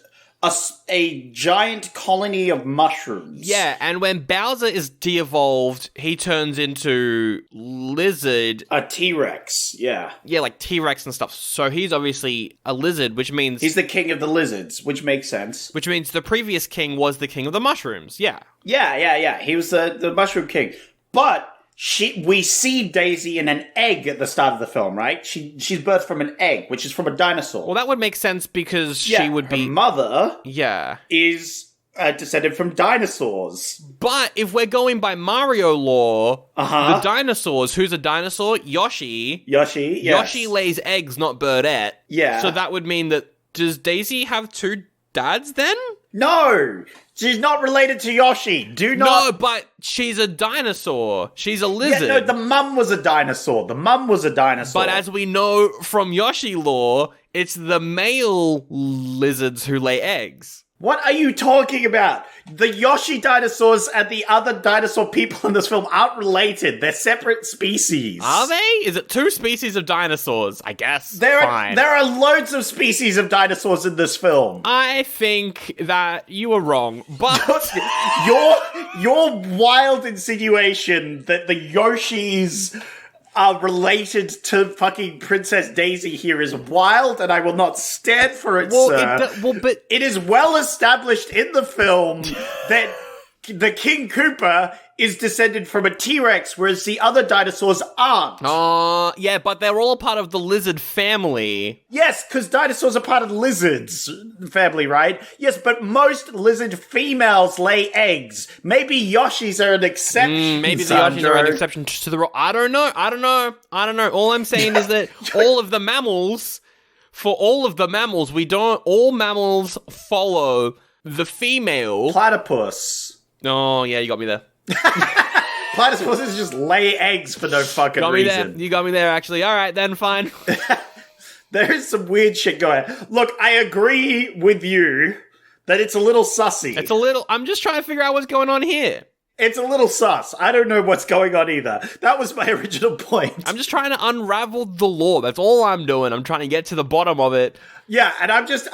a giant colony of mushrooms. Yeah, and when Bowser is de-evolved, he turns into lizard. A T-Rex, yeah. Yeah, like T-Rex and stuff. So he's obviously a lizard, which means... He's the king of the lizards, which makes sense. Which means the previous king was the king of the mushrooms, yeah. Yeah. He was the mushroom king. But we see Daisy in an egg at the start of the film, right? She's birthed from an egg, which is from a dinosaur. Well, that would make sense because yeah, she would be... her mother Yeah. is descended from dinosaurs. But if we're going by Mario lore, Uh-huh. the dinosaurs, who's a dinosaur? Yoshi. Yoshi, yes. Yoshi lays eggs, not birdette. Yeah. So that would mean that... Does Daisy have two dads then? No! She's not related to Yoshi. Do not... No, but she's a dinosaur. She's a lizard. Yeah, no, the mum was a dinosaur. But as we know from Yoshi lore, it's the male lizards who lay eggs. What are you talking about? The Yoshi dinosaurs and the other dinosaur people in this film aren't related. They're separate species. Are they? Is it two species of dinosaurs? I guess. There Fine. are loads of species of dinosaurs in this film. I think that you were wrong, but... Your wild insinuation that the Yoshis are related to fucking Princess Daisy here is wild, and I will not stand for it, sir. But it is well established in the film that the King Koopa is descended from a T-Rex, whereas the other dinosaurs aren't. Yeah, but they're all part of the lizard family. Yes, because dinosaurs are part of the lizards family, right? Yes, but most lizard females lay eggs. Maybe Yoshis are an exception. Maybe the Yoshis are an exception to the rule. I don't know. All I'm saying is that all of the mammals, all mammals follow the female. Platypus. Oh, yeah, you got me there. Platypuses just lay eggs for no fucking reason. You got me there, actually. All right, then, fine. There is some weird shit going on. Look, I agree with you that it's a little sussy. I'm just trying to figure out what's going on here. It's a little sus. I don't know what's going on either. That was my original point. I'm just trying to unravel the lore. That's all I'm doing. I'm trying to get to the bottom of it. Yeah, and I'm just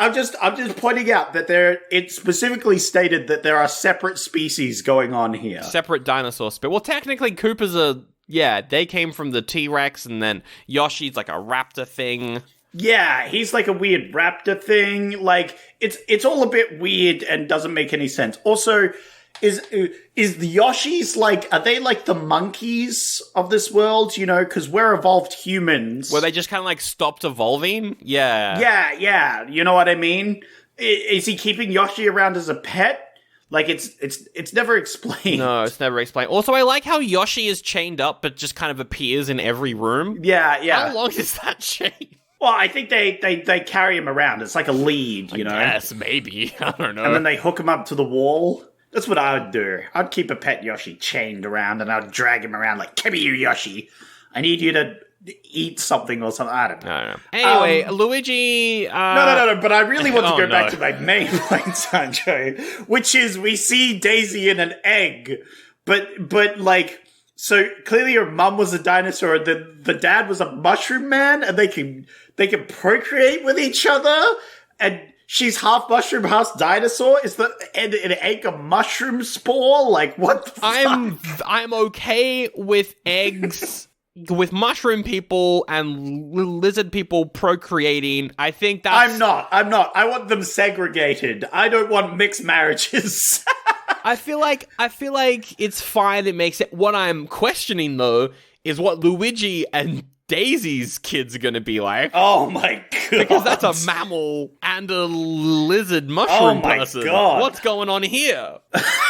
pointing out that it specifically stated that there are separate species going on here. Separate dinosaur species. Well, technically, Koopa's they came from the T-Rex, and then Yoshi's like a raptor thing. Yeah, he's like a weird raptor thing. Like, it's all a bit weird and doesn't make any sense. Also, is the Yoshis like, are they like the monkeys of this world, you know, because we're evolved humans. Where they just kind of like stopped evolving? Yeah. Yeah, you know what I mean? Is he keeping Yoshi around as a pet? Like, it's never explained. No, it's never explained. Also, I like how Yoshi is chained up, but just kind of appears in every room. Yeah. How long is that chain? Well, I think they carry him around. It's like a lead, you know? Yes, maybe. I don't know. And then they hook him up to the wall. That's what I would do. I'd keep a pet Yoshi chained around, and I'd drag him around like, come here, Yoshi. I need you to eat something or something. I don't know. Anyway, Luigi... No, but I really want to go back no. to my main point, Sancho, which is we see Daisy in an egg, but like... So clearly her mum was a dinosaur, and the dad was a mushroom man, and they can procreate with each other, and she's half mushroom, half dinosaur. Is an egg a mushroom spore? Like, what the fuck? I'm okay with eggs with mushroom people and lizard people procreating, I think that's... I'm not. I want them segregated. I don't want mixed marriages. I feel like it's fine. It makes it. What I'm questioning though is what Luigi and Daisy's kids are going to be like. Oh my god! Because that's a mammal and a lizard mushroom person. God. What's going on here?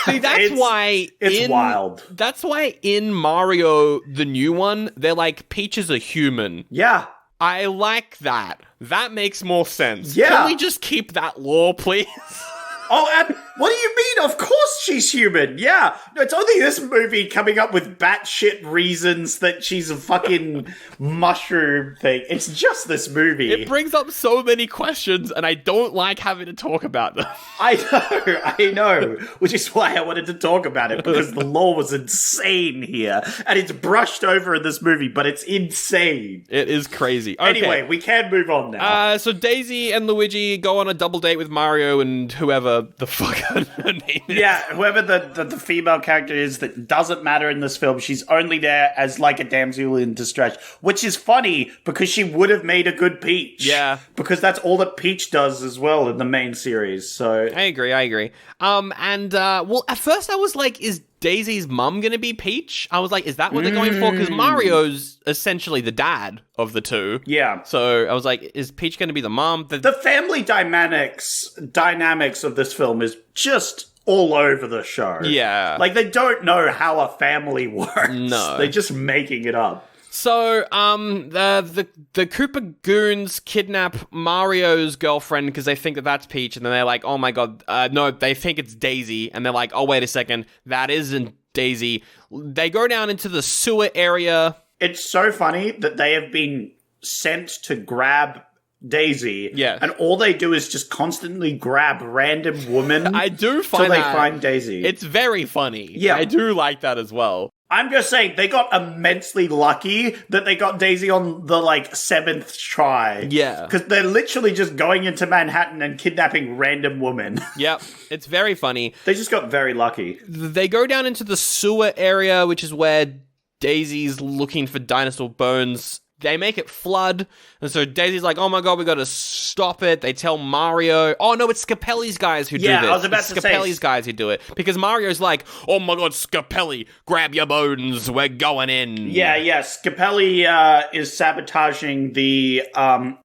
See, that's why it's wild. That's why in Mario, the new one, they're like Peach is a human. Yeah. I like that. That makes more sense. Yeah. Can we just keep that law, please? Oh, and what do you mean? Of course she's human. Yeah. No, it's only this movie coming up with batshit reasons that she's a fucking mushroom thing. It's just this movie. It brings up so many questions, and I don't like having to talk about them. I know. Which is why I wanted to talk about it, because the lore was insane here. And it's brushed over in this movie, but it's insane. It is crazy. Okay. Anyway, we can move on now. So Daisy and Luigi go on a double date with Mario and whoever the fuck her name is. Yeah, whoever the female character is, that doesn't matter in this film. She's only there as like a damsel in distress, which is funny because she would have made a good Peach. Yeah. Because that's all that Peach does as well in the main series. So I agree. Well, at first I was like, is Daisy's mum gonna be Peach? I was like, is that what they're going for? Because Mario's essentially the dad of the two. yeah. So I was like, is Peach gonna be the mom? The family dynamics of this film is just all over the show. Yeah. Like, they don't know how a family works. No. They're just making it up. So, the Koopa goons kidnap Mario's girlfriend because they think that that's Peach, and then they're like, oh my god, no, they think it's Daisy, and they're like, oh, wait a second, that isn't Daisy. They go down into the sewer area. It's so funny that they have been sent to grab Daisy, Yeah. and all they do is just constantly grab random women. I do find till they that find Daisy. It's very funny. Yeah. I do like that as well. I'm just saying, they got immensely lucky that they got Daisy on the, 7th try. Yeah. Because they're literally just going into Manhattan and kidnapping random women. Yep, it's very funny. They just got very lucky. They go down into the sewer area, which is where Daisy's looking for dinosaur bones. They make it flood, and so Daisy's like, oh my god, we gotta stop it. They tell Mario, oh no, it's Scapelli's guys who do this. Yeah, I was about to say. Scapelli's guys who do it. Because Mario's like, oh my god, Scapelli, grab your bones, we're going in. Yeah. Scapelli is sabotaging the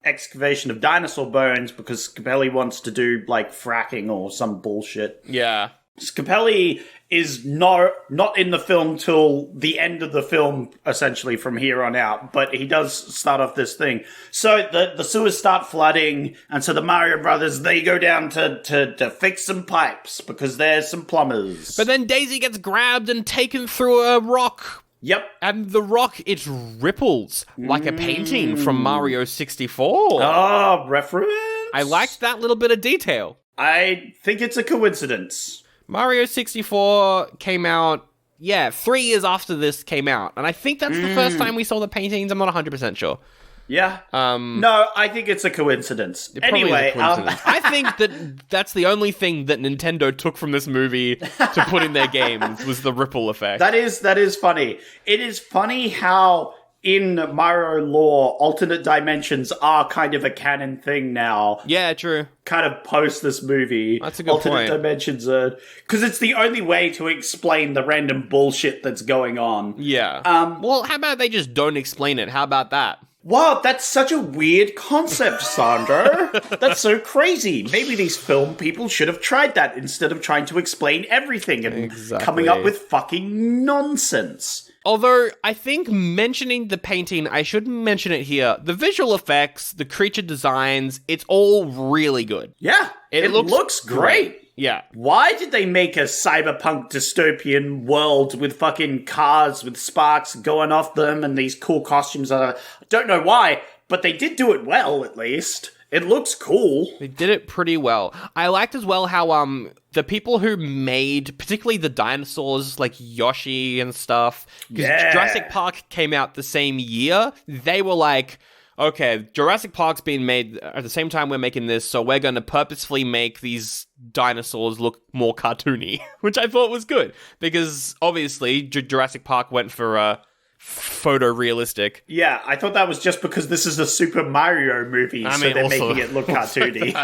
excavation of dinosaur bones because Scapelli wants to do, fracking or some bullshit. Yeah. Scapelli is not in the film till the end of the film, essentially, from here on out. But he does start off this thing. So the sewers start flooding, and so the Mario brothers, they go down to fix some pipes, because there's some plumbers. But then Daisy gets grabbed and taken through a rock. Yep. And the rock, it ripples like a painting from Mario 64. Oh, reference? I liked that little bit of detail. I think it's a coincidence. Mario 64 came out, 3 years after this came out. And I think that's the first time we saw the paintings. I'm not 100% sure. Yeah. No, I think it's a coincidence. It probably is a Anyway, coincidence. I think that's the only thing that Nintendo took from this movie to put in their games was the ripple effect. that is funny. It is funny how in Mario lore, alternate dimensions are kind of a canon thing now. Yeah, true. Kind of post this movie. That's a good alternate point. dimensions are... Because it's the only way to explain the random bullshit that's going on. Yeah. Well, how about they just don't explain it? How about that? Wow, that's such a weird concept, Sandro. That's so crazy. Maybe these film people should have tried that instead of trying to explain everything and coming up with fucking nonsense. Although, I think mentioning the painting, I should mention it here. The visual effects, the creature designs, it's all really good. Yeah, it looks great. Yeah. Why did they make a cyberpunk dystopian world with fucking cars with sparks going off them and these cool costumes? I don't know why, but they did do it well, at least. It looks cool. They did it pretty well. I liked as well how the people who made, particularly the dinosaurs like Yoshi and stuff, because Jurassic Park came out the same year, they were like, okay, Jurassic Park's being made at the same time we're making this, so we're going to purposefully make these dinosaurs look more cartoony, which I thought was good, because obviously Jurassic Park went for photorealistic. Yeah, I thought that was just because this is a Super Mario movie, so they're making it look cartoony.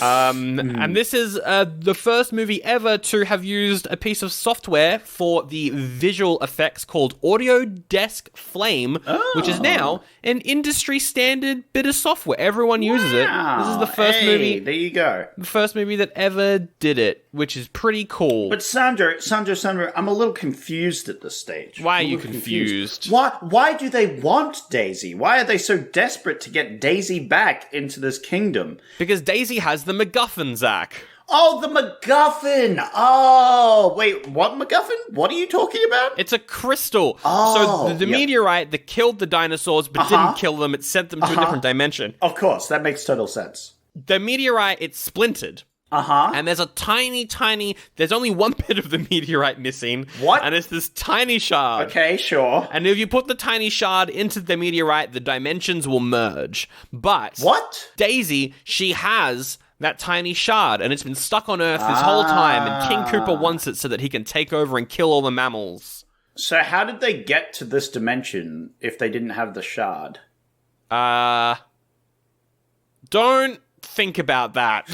And this is the first movie ever to have used a piece of software for the visual effects called Autodesk Flame, which is now an industry standard bit of software. Everyone uses it. This is the first movie. There you go. The first movie that ever did it, which is pretty cool. But Sandra, I'm a little confused at this stage. Why are you confused? Why do they want Daisy? Why are they so desperate to get Daisy back into this kingdom? Because Daisy has the MacGuffin, Zach. Oh, the MacGuffin! Oh, wait, what MacGuffin? What are you talking about? It's a crystal. Oh, so the meteorite that killed the dinosaurs but didn't kill them, it sent them to a different dimension. Of course, that makes total sense. The meteorite, it's splintered. And there's a tiny, there's only one bit of the meteorite missing. What? And it's this tiny shard. Okay, sure. And if you put the tiny shard into the meteorite, the dimensions will merge. But What? Daisy, she has that tiny shard, and it's been stuck on Earth this whole time, and King Koopa wants it so that he can take over and kill all the mammals. So how did they get to this dimension if they didn't have the shard? Don't think about that.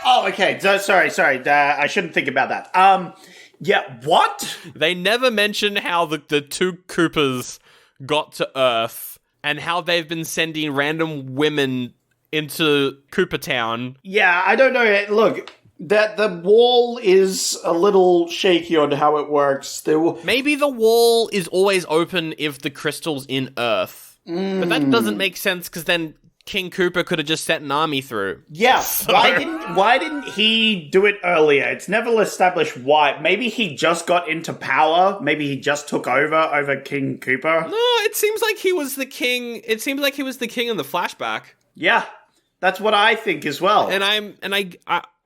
Oh, okay. Sorry. I shouldn't think about that. Yeah, what? They never mention how the two Koopas got to Earth and how they've been sending random women into Koopa Town. Yeah, I don't know. Look, that the wall is a little shaky on how it works. Maybe the wall is always open if the crystal's in Earth. But that doesn't make sense because then King Koopa could have just sent an army through. Yeah, why didn't he do it earlier? It's never established why. Maybe he just got into power. Maybe he just took over King Koopa. No, it seems like he was the king. It seems like he was the king in the flashback. Yeah, that's what I think as well. And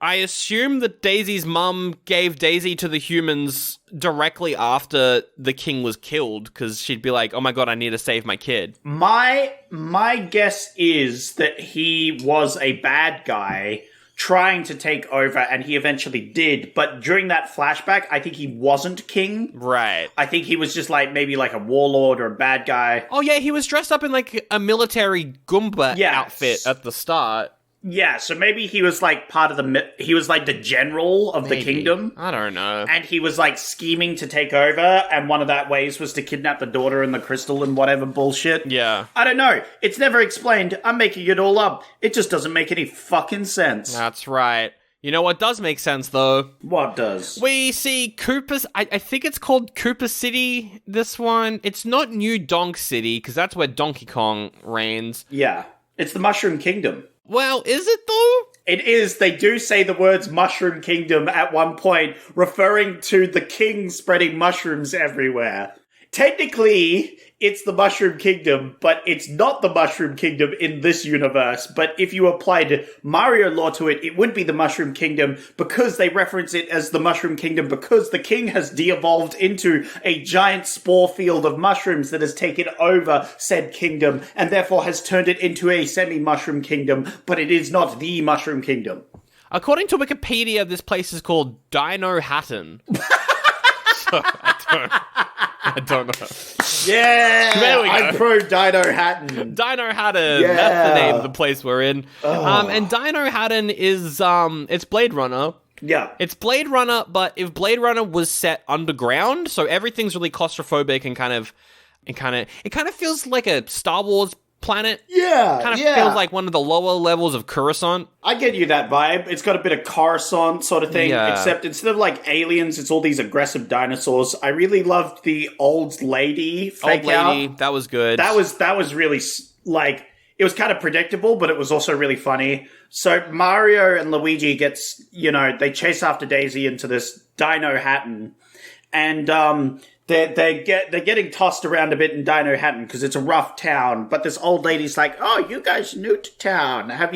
I assume that Daisy's mum gave Daisy to the humans directly after the king was killed, because she'd be like, oh my god, I need to save my kid. My guess is that he was a bad guy trying to take over, and he eventually did, but during that flashback, I think he wasn't king. Right. I think he was just maybe a warlord or a bad guy. Oh yeah, he was dressed up in a military Goomba outfit at the start. Yeah, so maybe he was part of he was the general of the kingdom. I don't know. And he was scheming to take over, and one of that ways was to kidnap the daughter and the crystal and whatever bullshit. Yeah. I don't know. It's never explained. I'm making it all up. It just doesn't make any fucking sense. That's right. You know what does make sense, though? What does? We see Koopa's... I think it's called Koopa City, this one. It's not New Donk City, because that's where Donkey Kong reigns. Yeah. It's the Mushroom Kingdom. Well, is it, though? It is. They do say the words Mushroom Kingdom at one point, referring to the king spreading mushrooms everywhere. Technically, it's the Mushroom Kingdom, but it's not the Mushroom Kingdom in this universe. But if you applied Mario lore to it, it would be the Mushroom Kingdom, because they reference it as the Mushroom Kingdom because the king has de-evolved into a giant spore field of mushrooms that has taken over said kingdom, and therefore has turned it into a semi-Mushroom Kingdom, but it is not the Mushroom Kingdom. According to Wikipedia, this place is called Dino Hatton. So, I don't know. Yeah, There we go. I'm pro Dino Hatton. Dino Hatton. Yeah. That's the name of the place we're in. And Dino Hatton is it's Blade Runner. Yeah. It's Blade Runner, but if Blade Runner was set underground, so everything's really claustrophobic and it kind of feels like a Star Wars planet. Yeah, Kind of feels like one of the lower levels of Coruscant. I get you that vibe. It's got a bit of Coruscant sort of thing, Yeah. except instead of aliens, it's all these aggressive dinosaurs. I really loved the old lady fake Old lady, out. that was good. That was really it was kind of predictable, but it was also really funny. So Mario and Luigi gets, they chase after Daisy into this Dino Hatton, and they're getting tossed around a bit in Dino Hatton because it's a rough town. But this old lady's like, "Oh, you guys new to town? Are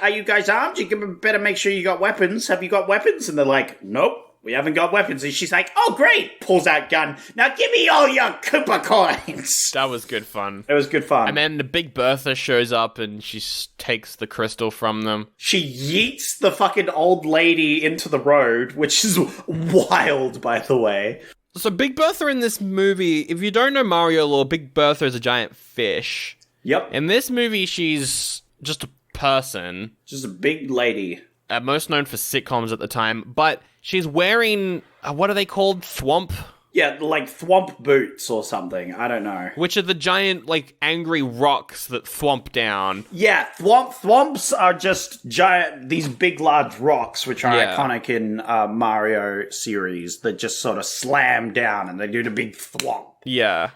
you guys armed? You better make sure you got weapons. Have you got weapons?" And they're like, "Nope, we haven't got weapons." And she's like, "Oh, great!" Pulls out gun. "Now give me all your Koopa coins." That was good fun. It was good fun. And then the Big Bertha shows up and she takes the crystal from them. She yeets the fucking old lady into the road, which is wild, by the way. So Big Bertha in this movie, if you don't know Mario lore, Big Bertha is a giant fish. Yep. In this movie, she's just a person. Just a big lady. Most known for sitcoms at the time, but she's wearing, what are they called? Thwomp? Yeah, like thwomp boots or something. I don't know. Which are the giant, like, angry rocks that thwomp down. Yeah, thwomps are just giant, these big, large rocks, which are iconic in Mario series, that just sort of slam down and they do the big thwomp. Yeah.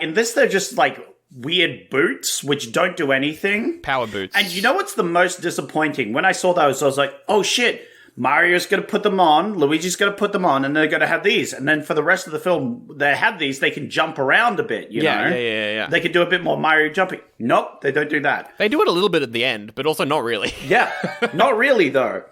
In this, they're just like weird boots, which don't do anything. Power boots. And you know what's the most disappointing? When I saw those, I was like, oh shit, Mario's going to put them on, Luigi's going to put them on, and they're going to have these. And then for the rest of the film, they have these, they can jump around a bit, you know? Yeah. They can do a bit more Mario jumping. Nope, they don't do that. They do it a little bit at the end, but also not really. Yeah, not really, though.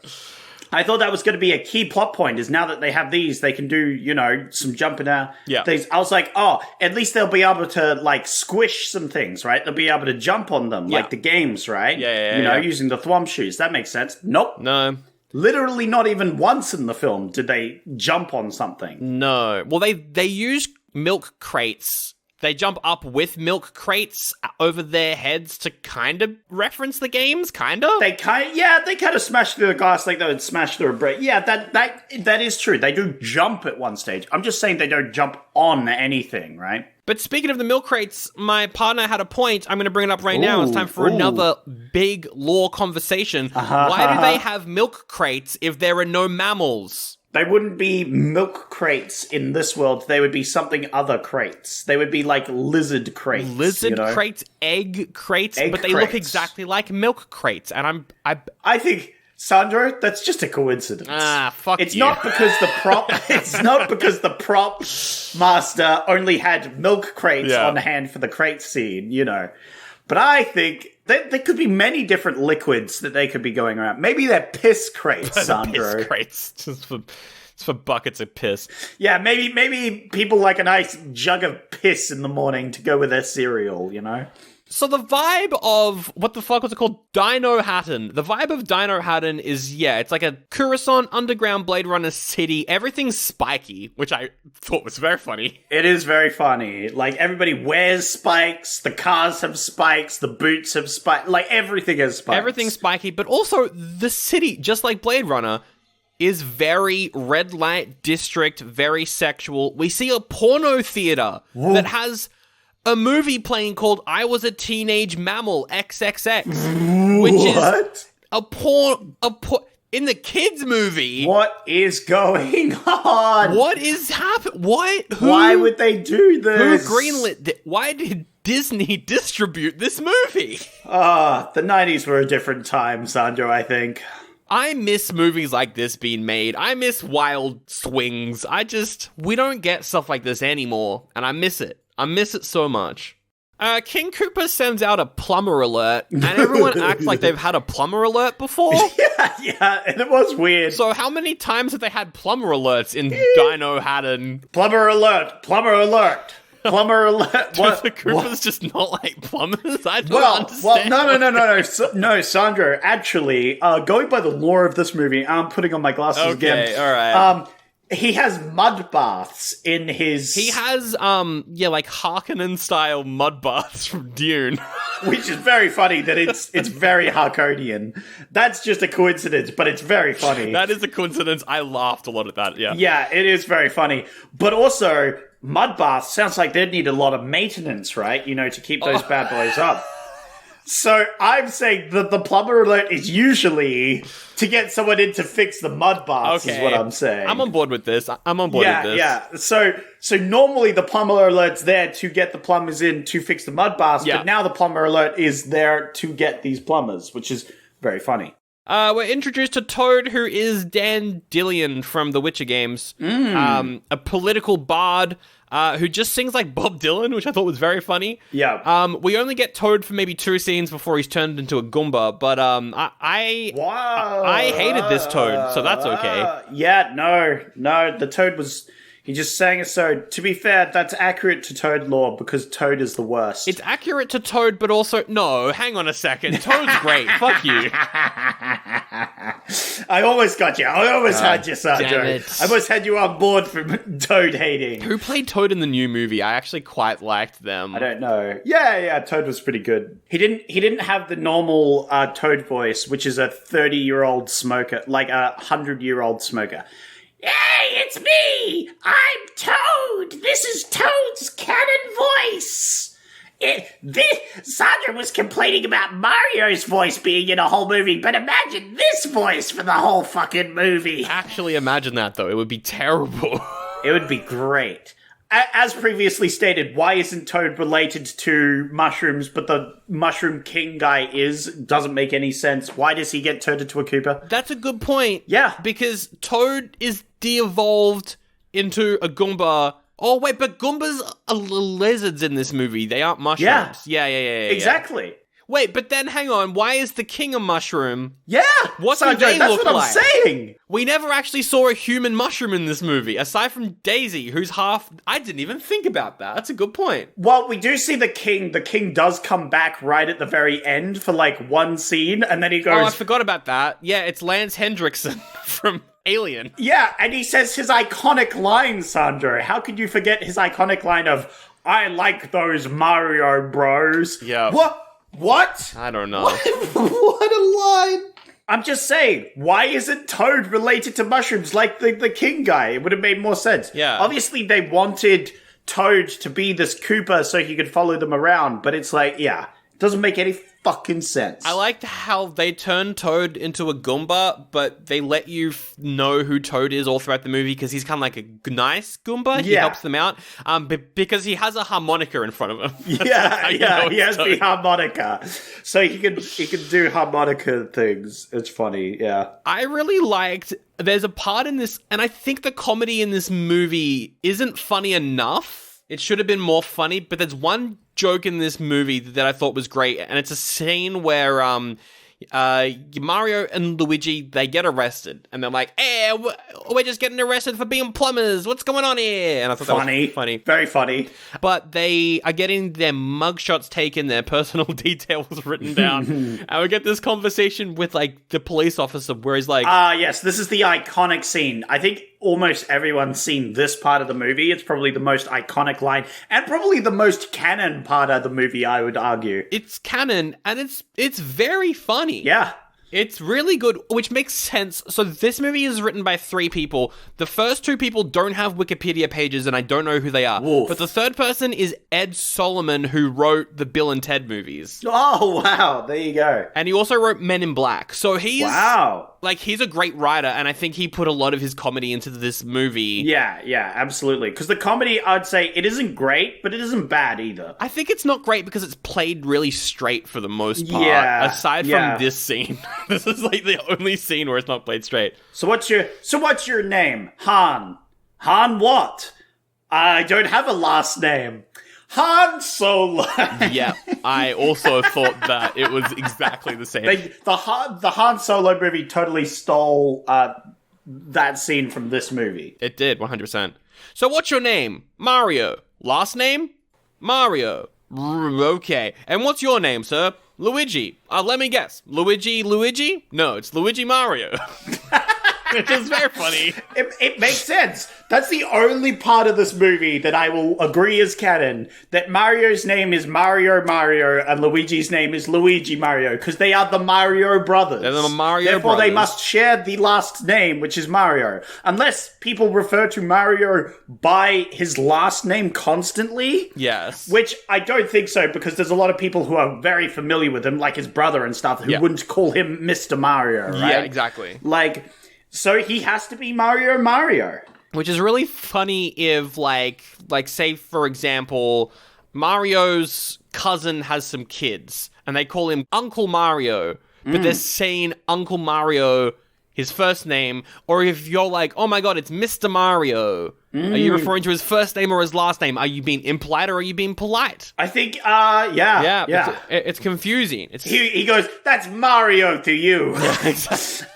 I thought that was going to be a key plot point, is now that they have these, they can do, you know, some jumping out. Yeah. Things. I was like, oh, at least they'll be able to, like, squish some things, right? They'll be able to jump on them, like the games, right? You know, using the thwomp shoes. That makes sense. Nope. No. Literally not even once in the film did they jump on something. No. Well, they use milk crates. They jump up with milk crates over their heads to kind of reference the games, kind of. They kind of smash through the glass like they would smash through a brick. Yeah, that is true. They do jump at one stage. I'm just saying they don't jump on anything, right? But speaking of the milk crates, my partner had a point. I'm going to bring it up right now. It's time for another big lore conversation. Why do they have milk crates if there are no mammals? They wouldn't be milk crates in this world. They would be something other crates. They would be like lizard crates. Crates, egg crates, but they crates. look exactly like milk crates. And I think, Sandro, that's just a coincidence. Fuck it's you. not because the prop. It's not because the prop master only had milk crates on hand for the crate scene, you know. But I think there could be many different liquids that they could be going around. Maybe they're piss crates, Sandro. Piss crates, just for buckets of piss. Yeah, maybe people like a nice jug of piss in the morning to go with their cereal, you know? So the vibe of, what the fuck was it called? Dino Hatton. The vibe of Dino Hatton is, it's like a Coruscant underground Blade Runner city. Everything's spiky, which I thought was very funny. It is very funny. Like, everybody wears spikes, the cars have spikes, the boots have spikes, like, everything has spikes. Everything's spiky, but also the city, just like Blade Runner, is very red light district, very sexual. We see a porno theater that has a movie playing called I Was a Teenage Mammal XXX, which is a porn in the kids movie. What is going on? What is happening? Why would they do this? Who greenlit? Why did Disney distribute this movie? The 90s were a different time, Sandro, I think. I miss movies like this being made. I miss wild swings. We don't get stuff like this anymore, and I miss it. I miss it so much. King Koopa sends out a plumber alert, and everyone acts like they've had a plumber alert before. Yeah, and it was weird. So how many times have they had plumber alerts in Dino Hatton? Plumber alert! Plumber alert! Plumber alert! What? The Koopas just not like plumbers? I don't understand. Well, no, Sandro, actually, going by the lore of this movie, I'm putting on my glasses again. Okay, alright. He has mud baths in his... He has, like Harkonnen-style mud baths from Dune. Which is very funny that it's very Harkonian. That's just a coincidence, but it's very funny. That is a coincidence. I laughed a lot at that, yeah. Yeah, it is very funny. But also, mud baths sounds like they'd need a lot of maintenance, right? You know, to keep those bad boys up. So I'm saying that the plumber alert is usually to get someone in to fix the mud baths, is what I'm saying. I'm on board with this. with this. Yeah. So normally the plumber alert's there to get the plumbers in to fix the mud baths, but now the plumber alert is there to get these plumbers, which is very funny. We're introduced to Toad, who is Dan Dillion from the Witcher games. A political bard who just sings like Bob Dylan, which I thought was very funny. Yeah. We only get Toad for maybe 2 scenes before he's turned into a Goomba, but I hated this Toad, so that's okay. Yeah, no, the Toad was... He just sang a so. To be fair, that's accurate to Toad lore because Toad is the worst. It's accurate to Toad, but also... No, hang on a second. Toad's great. Fuck you. I almost got you. I almost had you, damn Sandro. it. I almost had you on board for Toad hating. Who played Toad in the new movie? I actually quite liked them. I don't know. Yeah, Toad was pretty good. He didn't have the normal Toad voice, which is a 30-year-old smoker, like a 100-year-old smoker. Hey, it's me! I'm Toad! This is Toad's canon voice! Sandra was complaining about Mario's voice being in a whole movie, but imagine this voice for the whole fucking movie! Actually, imagine that, though. It would be terrible. It would be great. As previously stated, why isn't Toad related to mushrooms, but the Mushroom King guy doesn't make any sense. Why does he get turned into a Koopa? That's a good point. Yeah. Because Toad is de-evolved into a Goomba. Oh, wait, but Goombas are lizards in this movie. They aren't mushrooms. Yeah. Exactly. Wait, but then hang on. Why is the king a mushroom? Yeah. What do Sandro, they that's look what like? I'm saying. We never actually saw a human mushroom in this movie, aside from Daisy, who's half... I didn't even think about that. That's a good point. Well, we do see the king. The king does come back right at the very end for like one scene, and then he goes... Oh, I forgot about that. Yeah, it's Lance Hendrickson from Alien. Yeah, and he says his iconic line, Sandro. How could you forget his iconic line of, I like those Mario bros? Yeah. What? I don't know. What a line. I'm just saying, why isn't Toad related to mushrooms like the king guy? It would have made more sense. Yeah. Obviously, they wanted Toad to be this Koopa so he could follow them around, but it's like, yeah, it doesn't make any fucking sense. I liked how they turned Toad into a Goomba, but they let you know who Toad is all throughout the movie because he's kind of like a nice Goomba. He Yeah. helps them out because he has a harmonica in front of him. Yeah, how you know he has it's the Toad. harmonica. So he can do harmonica things. It's funny, yeah. I really liked... There's a part in this, and I think the comedy in this movie isn't funny enough. It should have been more funny, but there's one joke in this movie that I thought was great, and it's a scene where Mario and Luigi, they get arrested, and they're like, hey, we're just getting arrested for being plumbers, what's going on here? And I thought that was funny. Very funny. But they are getting their mugshots taken, their personal details written down, and we get this conversation with, like, the police officer where he's like... Yes, this is the iconic scene. I think almost everyone's seen this part of the movie. It's probably the most iconic line, and probably the most canon part of the movie, I would argue. It's canon, and it's very funny. Yeah. It's really good, which makes sense. So this movie is written by 3 people. The first 2 people don't have Wikipedia pages, and I don't know who they are. Woof. But the third person is Ed Solomon, who wrote the Bill and Ted movies. Oh, wow. There you go. And he also wrote Men in Black. So he's... Wow. Like, he's a great writer, and I think he put a lot of his comedy into this movie. Yeah, absolutely. Because the comedy, I'd say, it isn't great, but it isn't bad either. I think it's not great because it's played really straight for the most part. Yeah, Aside yeah. from this scene. This is like the only scene where it's not played straight. So what's your name? Han. Han what? I don't have a last name. Han Solo. Yeah, I also thought that it was exactly the same. The Han Solo movie totally stole that scene from this movie. It did, 100%. So what's your name? Mario. Last name? Mario. Okay. And what's your name, sir? Luigi. Let me guess. Luigi? No, it's Luigi Mario. Which is very funny. It makes sense. That's the only part of this movie that I will agree is canon. That Mario's name is Mario and Luigi's name is Luigi Mario, because they are the Mario brothers. They're the Mario Therefore, brothers. they must share the last name, which is Mario. Unless people refer to Mario by his last name constantly. Yes. Which I don't think so, because there's a lot of people who are very familiar with him, like his brother and stuff, who wouldn't call him Mr. Mario, right? Yeah, exactly. Like... So he has to be Mario. Which is really funny if, like say, for example, Mario's cousin has some kids, and they call him Uncle Mario, but they're saying Uncle Mario, his first name, or if you're like, oh my god, it's Mr. Mario. Are you referring to his first name or his last name? Are you being impolite or are you being polite? I think, yeah. It's confusing. He goes, that's Mario to you.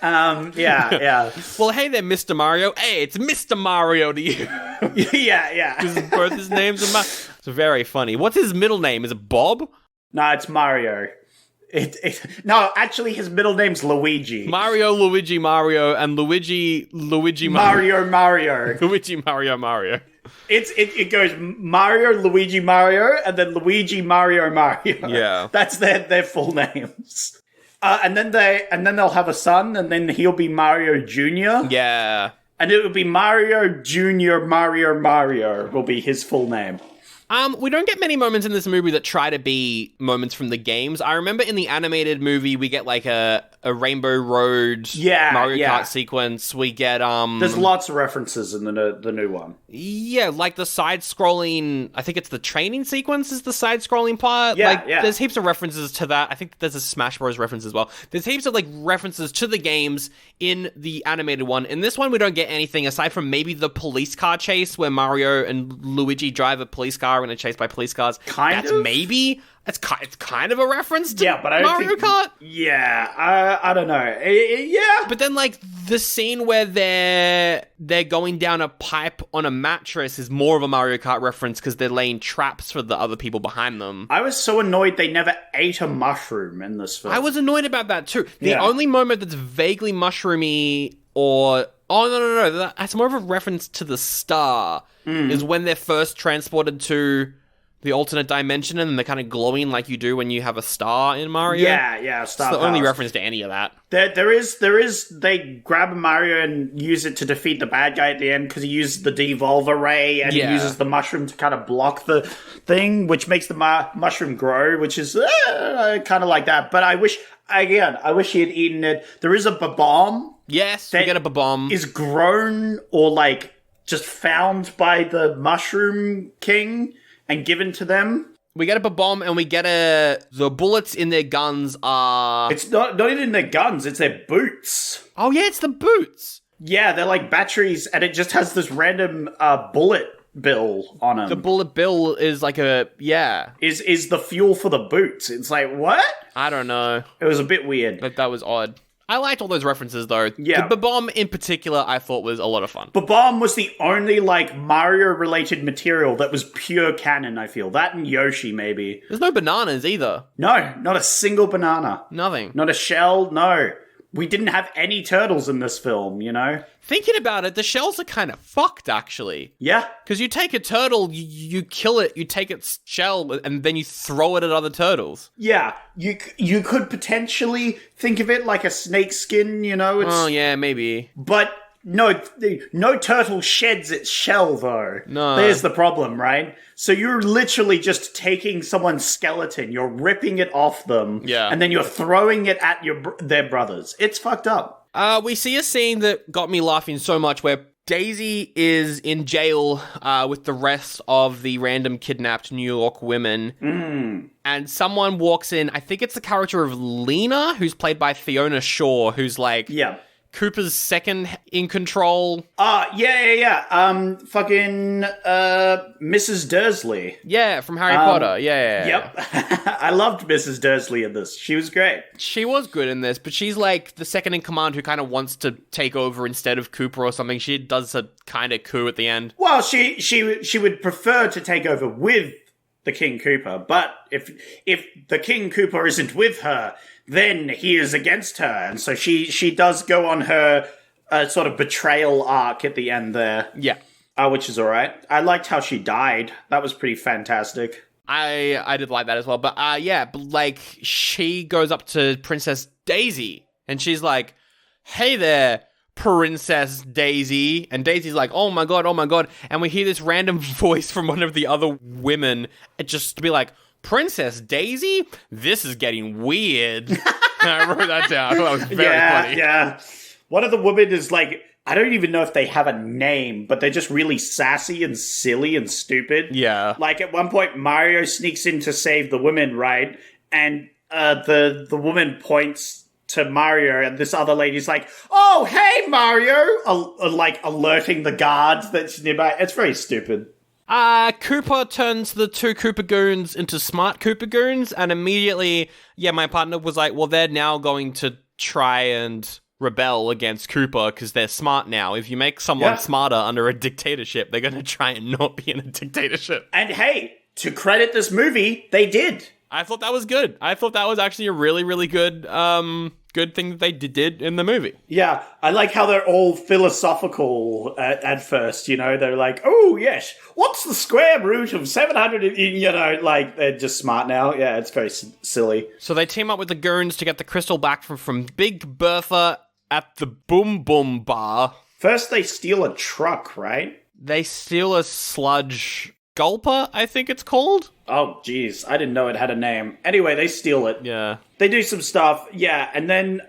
Yeah. Well, hey there, Mr. Mario. Hey, it's Mr. Mario to you. Yeah. Both his names are It's very funny. What's his middle name? Is it Bob? No, it's Mario. No, actually, his middle name's Luigi. Mario, Luigi, Mario, and Luigi, Mario. Mario. Luigi, Mario, Mario. It goes Mario, Luigi, Mario, and then Luigi, Mario, Mario. Yeah. That's their full names. And then they'll have a son, and then he'll be Mario Jr. Yeah. And it would be Mario Jr. Mario will be his full name. We don't get many moments in this movie that try to be moments from the games. I remember in the animated movie, we get like a Rainbow Road Mario Kart sequence. We get There's lots of references in the new one. Yeah, like the side-scrolling. I think it's the training sequence is the side-scrolling part. Yeah, There's heaps of references to that. I think there's a Smash Bros. Reference as well. There's heaps of like references to the games in the animated one. In this one, we don't get anything aside from maybe the police car chase where Mario and Luigi drive a police car and are chased by police cars. That's maybe. It's kind of a reference to but I don't Mario think, Kart. Yeah, I don't know. Yeah. But then, like, the scene where they're going down a pipe on a mattress is more of a Mario Kart reference because they're laying traps for the other people behind them. I was so annoyed they never ate a mushroom in this film. I was annoyed about that, too. The only moment that's vaguely mushroomy or... Oh, no. That's more of a reference to the star is when they're first transported to... the alternate dimension, and they're kind of glowing like you do when you have a star in Mario. Yeah, star. It's the only reference to any of that. There is. They grab a Mario and use it to defeat the bad guy at the end because he uses the devolver ray and he uses the mushroom to kind of block the thing, which makes the mushroom grow, which is kind of like that. But I wish he had eaten it. There is a bomb. Yes, we get a bomb. Is grown or like just found by the Mushroom King and given to them. We get a bomb and we get the bullets in their guns are... It's not even their guns, it's their boots. Oh yeah, it's the boots. Yeah, they're like batteries and it just has this random bullet bill on them. The bullet bill is like Is the fuel for the boots. It's like, what? I don't know. It was a bit weird. But that was odd. I liked all those references, though. Yeah. The bomb in particular, I thought was a lot of fun. Bomb was the only, like, Mario-related material that was pure canon, I feel. That and Yoshi, maybe. There's no bananas, either. No, not a single banana. Nothing. Not a shell, no. We didn't have any turtles in this film, you know? Thinking about it, the shells are kind of fucked, actually. Yeah. Because you take a turtle, you kill it, you take its shell, and then you throw it at other turtles. Yeah. You could potentially think of it like a snake skin, you know? Oh, yeah, maybe. But no turtle sheds its shell, though. No. There's the problem, right? So you're literally just taking someone's skeleton, you're ripping it off them, and then you're throwing it at their brothers. It's fucked up. We see a scene that got me laughing so much where Daisy is in jail with the rest of the random kidnapped New York women. And someone walks in. I think it's the character of Lena, who's played by Fiona Shaw, who's like Cooper's second in control. Yeah. Fucking Mrs. Dursley. Yeah, from Harry Potter. Yeah. Yep. I loved Mrs. Dursley in this. She was great. She was good in this, but she's like the second in command who kind of wants to take over instead of Cooper or something. She does a kind of coup at the end. Well, she would prefer to take over with the King Koopa, but if the King Koopa isn't with her, then he is against her, and so she does go on her sort of betrayal arc at the end there. Yeah. Which is alright. I liked how she died. That was pretty fantastic. I did like that as well, but like she goes up to Princess Daisy, and she's like, "Hey there, Princess Daisy," and Daisy's like, oh my god, and we hear this random voice from one of the other women, just to be like, Princess Daisy? This is getting weird. And I wrote that down. I thought that was very funny. Yeah. One of the women is like, I don't even know if they have a name, but they're just really sassy and silly and stupid. Yeah. Like at one point, Mario sneaks in to save the women, right? And the woman points to Mario, and this other lady's like, oh, hey, Mario! Like alerting the guards that's nearby. It's very stupid. Cooper turns the two Koopa goons into smart Koopa goons, and immediately, my partner was like, well, they're now going to try and rebel against Koopa because they're smart now. If you make someone smarter under a dictatorship, they're going to try and not be in a dictatorship. And hey, to credit this movie, they did. I thought that was good. I thought that was actually a really, really good, good thing that they did in the movie. Yeah, I like how they're all philosophical at first, you know? They're like, oh, yes, what's the square root of 700? You know, like, they're just smart now. Yeah, it's very silly. So they team up with the goons to get the crystal back from Big Bertha at the Boom Boom Bar. First, they steal a truck, right? They steal a sludge gulper, I think it's called. Oh, jeez, I didn't know it had a name. Anyway, they steal it. Yeah. They do some stuff, yeah, and then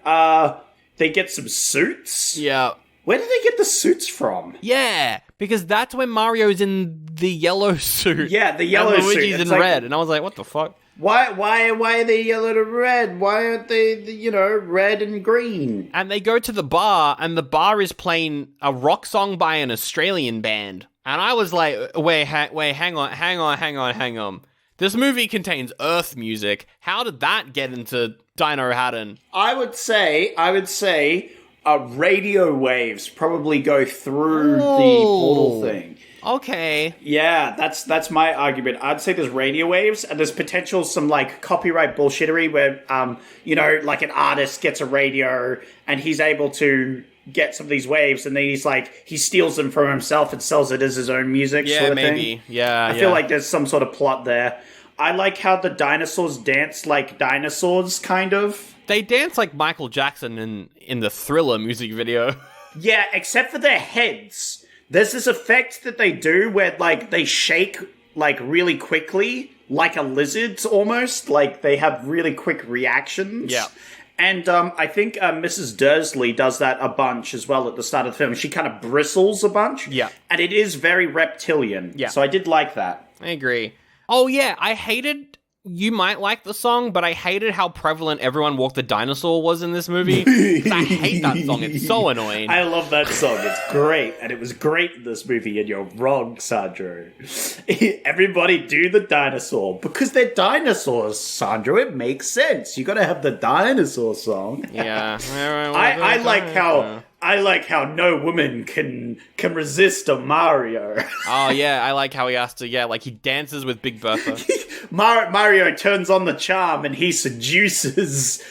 they get some suits. Yeah. Where did they get the suits from? Yeah, because that's when Mario's in the yellow suit. Yeah, the yellow and suit. Luigi's in like, red, and I was like, what the fuck? Why are they yellow to red? Why aren't they, red and green? And they go to the bar, and the bar is playing a rock song by an Australian band. And I was like, wait, hang on. This movie contains Earth music. How did that get into Dino Haddon? I would say radio waves probably go through the portal thing. Okay. Yeah, that's my argument. I'd say there's radio waves, and there's potential some, like, copyright bullshittery where, like an artist gets a radio, and he's able to get some of these waves, and then he steals them from himself and sells it as his own music, Yeah, sort of maybe. thing. Yeah, I feel like there's some sort of plot there. I like how the dinosaurs dance like dinosaurs, kind of. They dance like Michael Jackson in the Thriller music video. Yeah, except for their heads. There's this effect that they do where, like, they shake, like, really quickly, like a lizard, almost. Like, they have really quick reactions. Yeah. And I think Mrs. Dursley does that a bunch as well at the start of the film. She kind of bristles a bunch. Yeah. And it is very reptilian. Yeah. So I did like that. I agree. Oh, yeah, I hated... You might like the song, but I hated how prevalent Everyone Walk the Dinosaur was in this movie. 'Cause I hate that song. It's so annoying. I love that song. It's great. And it was great in this movie, and you're wrong, Sandro. Everybody do the dinosaur. Because they're dinosaurs, Sandro. It makes sense. You gotta have the dinosaur song. Yeah. I like how no woman can resist a Mario. Oh, yeah, I like how he has to, he dances with Big Bertha. Mario turns on the charm and he seduces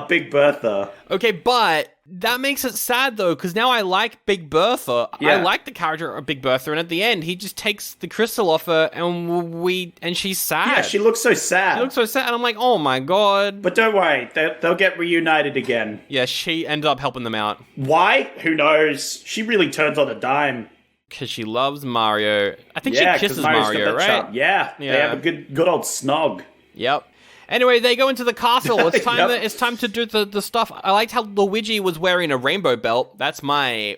Big Bertha. Okay, but that makes it sad, though, because now I like Big Bertha. Yeah. I like the character of Big Bertha, and at the end, he just takes the crystal off her, and she's sad. Yeah, she looks so sad. She looks so sad, and I'm like, oh my god. But don't worry, they'll get reunited again. Yeah, she ended up helping them out. Why? Who knows? She really turns on a dime. Because she loves Mario. I think she kisses Mario, right? Charm. Yeah, they have a good old snog. Yep. Anyway, they go into the castle. It's time. Yep. It's time to do the stuff. I liked how Luigi was wearing a rainbow belt. That's my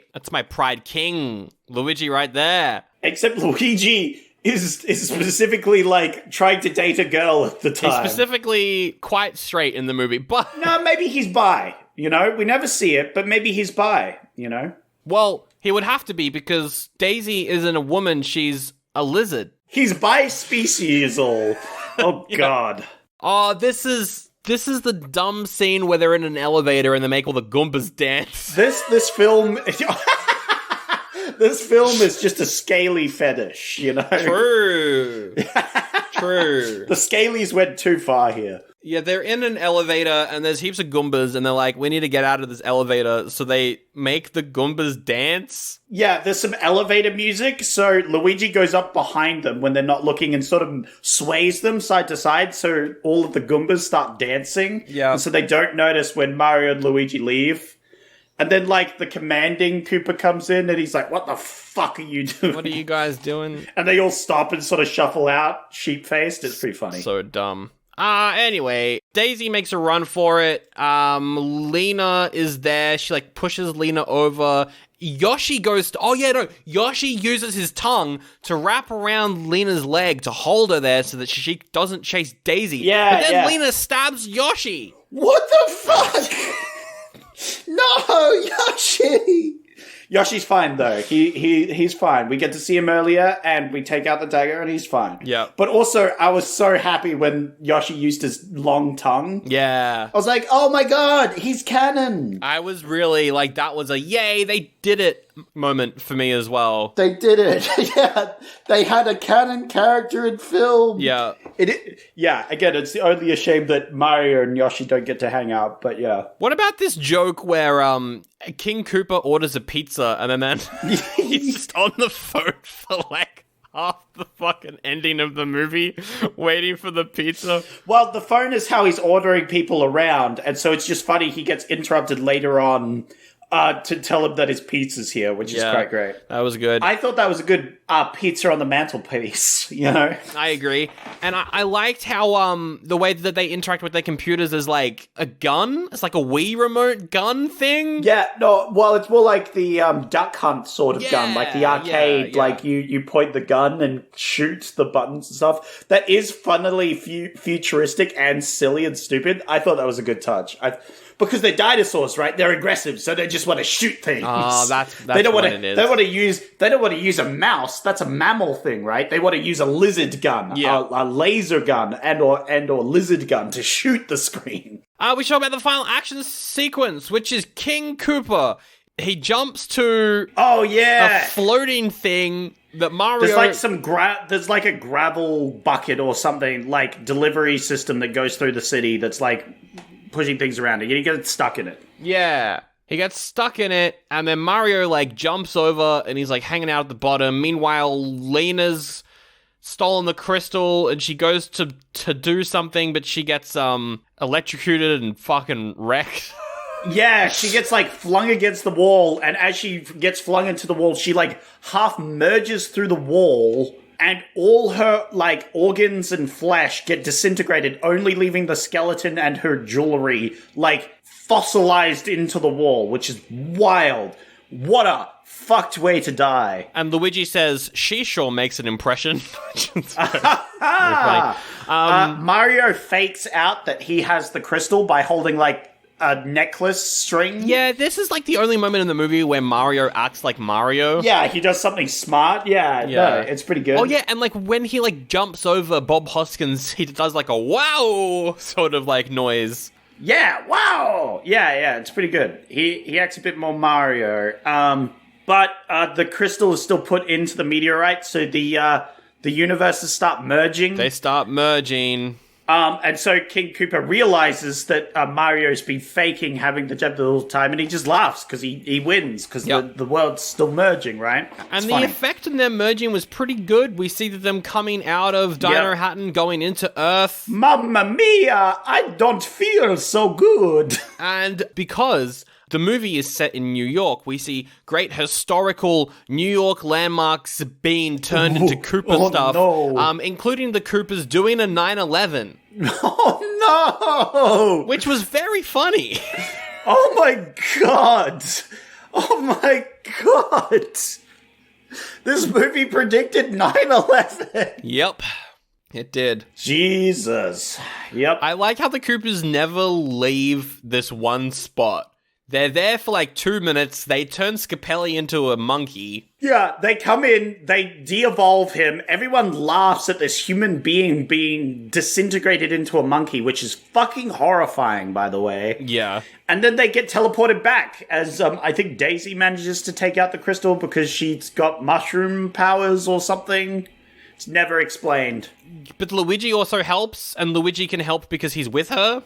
Pride King, Luigi, right there. Except Luigi is specifically like trying to date a girl at the time. He's specifically quite straight in the movie, but no, maybe he's bi. You know, we never see it, but maybe he's bi. You know, well, he would have to be because Daisy isn't a woman; she's a lizard. He's bi-speciesal. Oh God. Oh, this is the dumb scene where they're in an elevator and they make all the Goombas dance. This film this film is just a scaly fetish, you know? True. True. The scalies went too far here. Yeah, they're in an elevator and there's heaps of Goombas and they're like, we need to get out of this elevator. So they make the Goombas dance. Yeah, there's some elevator music. So Luigi goes up behind them when they're not looking and sort of sways them side to side. So all of the Goombas start dancing. Yeah. And so they don't notice when Mario and Luigi leave. And then, like, the commanding Koopa comes in and he's like, what the fuck are you doing? What are you guys doing? And they all stop and sort of shuffle out, sheep-faced. It's pretty funny. So dumb. Anyway, Daisy makes a run for it. Lena is there. She, like, pushes Lena over. Yoshi goes to... Yoshi uses his tongue to wrap around Lena's leg to hold her there so that she doesn't chase Daisy. Yeah, But then yeah. Lena stabs Yoshi. What the fuck? No, Yoshi! Yoshi's fine, though. He's fine. We get to see him earlier, and we take out the dagger, and he's fine. Yeah. But also, I was so happy when Yoshi used his long tongue. Yeah. I was like, oh my god, he's canon! I was really, like, that was a yay, they did it. moment for me as well. They did it. Yeah, they had a canon character in film. Yeah. Yeah, again, it's only a shame that Mario and Yoshi don't get to hang out, but yeah. What about this joke where King Koopa orders a pizza and then he's just on the phone for like half the fucking ending of the movie waiting for the pizza? Well, the phone is how he's ordering people around, and so it's just funny he gets interrupted later on to tell him that his pizza's here, which is quite great. That was good. I thought that was a good pizza on the mantelpiece, you know? I agree. And I liked how the way that they interact with their computers is like a gun. It's like a Wii remote gun thing. Yeah, no, well, it's more like the Duck Hunt sort of gun, like the arcade, like you point the gun and shoot the buttons and stuff. That is funnily futuristic and silly and stupid. I thought that was a good touch. Because they're dinosaurs, right? They're aggressive, so they just want to shoot things. Oh, that's they don't what want it to. is. They don't want to use a mouse. That's a mammal thing, right? They want to use a lizard gun, a laser gun, and or lizard gun to shoot the screen. We show about the final action sequence, which is King Koopa. He jumps to a floating thing that Mario. There's like there's like a gravel bucket or something, like delivery system that goes through the city. That's like pushing things around, and you get stuck in it. Yeah. He gets stuck in it, and then Mario, like, jumps over, and he's, like, hanging out at the bottom. Meanwhile, Lena's stolen the crystal, and she goes to do something, but she gets, electrocuted and fucking wrecked. Yeah, she gets, like, flung against the wall, and as she gets flung into the wall, she, like, half merges through the wall, and all her, like, organs and flesh get disintegrated, only leaving the skeleton and her jewelry, like, fossilized into the wall, which is wild. What a fucked way to die. And Luigi says, she sure makes an impression. Funny. Mario fakes out that he has the crystal by holding, like, a necklace string. Yeah, this is, like, the only moment in the movie where Mario acts like Mario. Yeah, he does something smart. Yeah, no, it's pretty good. Oh, yeah, and, like, when he, like, jumps over Bob Hoskins, he does, like, a wow sort of, like, noise. Yeah, wow! Yeah, it's pretty good. He acts a bit more Mario. But the crystal is still put into the meteorite, so the universes start merging. They start merging. And so King Koopa realizes that Mario's been faking having the gem the whole time, and he just laughs because he wins, because the world's still merging, right? And the effect in them merging was pretty good. We see them coming out of Dino Hatton, going into Earth. Mamma mia, I don't feel so good. And because the movie is set in New York, we see great historical New York landmarks being turned into Koopa stuff, including the Koopas doing a 9/11. Oh no! Which was very funny. Oh my god! Oh my god! This movie predicted 9/11. Yep. It did. Jesus. Yep. I like how the Koopas never leave this one spot. They're there for like 2 minutes. They turn Scapelli into a monkey. Yeah, they come in, they de-evolve him. Everyone laughs at this human being being disintegrated into a monkey, which is fucking horrifying, by the way. Yeah. And then they get teleported back as I think Daisy manages to take out the crystal because she's got mushroom powers or something. It's never explained. But Luigi also helps, and Luigi can help because he's with her.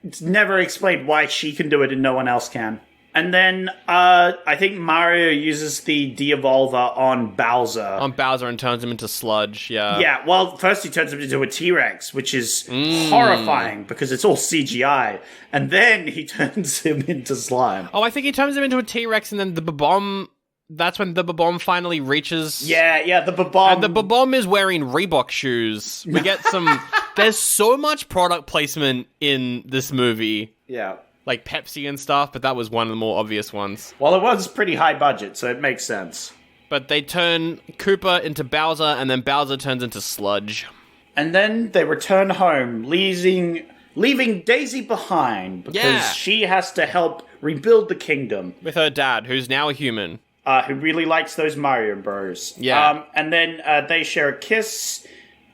It's never explained why she can do it and no one else can. And then I think Mario uses the de-evolver on Bowser. On Bowser and turns him into sludge, yeah. Yeah, well, first he turns him into a T-Rex, which is horrifying because it's all CGI. And then he turns him into slime. Oh, I think he turns him into a T-Rex and then the Bomb... That's when the Bomb finally reaches... Yeah, the Bomb. And the Bomb is wearing Reebok shoes. We get some... There's so much product placement in this movie. Yeah. Like Pepsi and stuff, but that was one of the more obvious ones. Well, it was pretty high budget, so it makes sense. But they turn Koopa into Bowser, and then Bowser turns into Sludge. And then they return home, leaving Daisy behind, because she has to help rebuild the kingdom. With her dad, who's now a human. Who really likes those Mario Bros. Yeah. And then they share a kiss,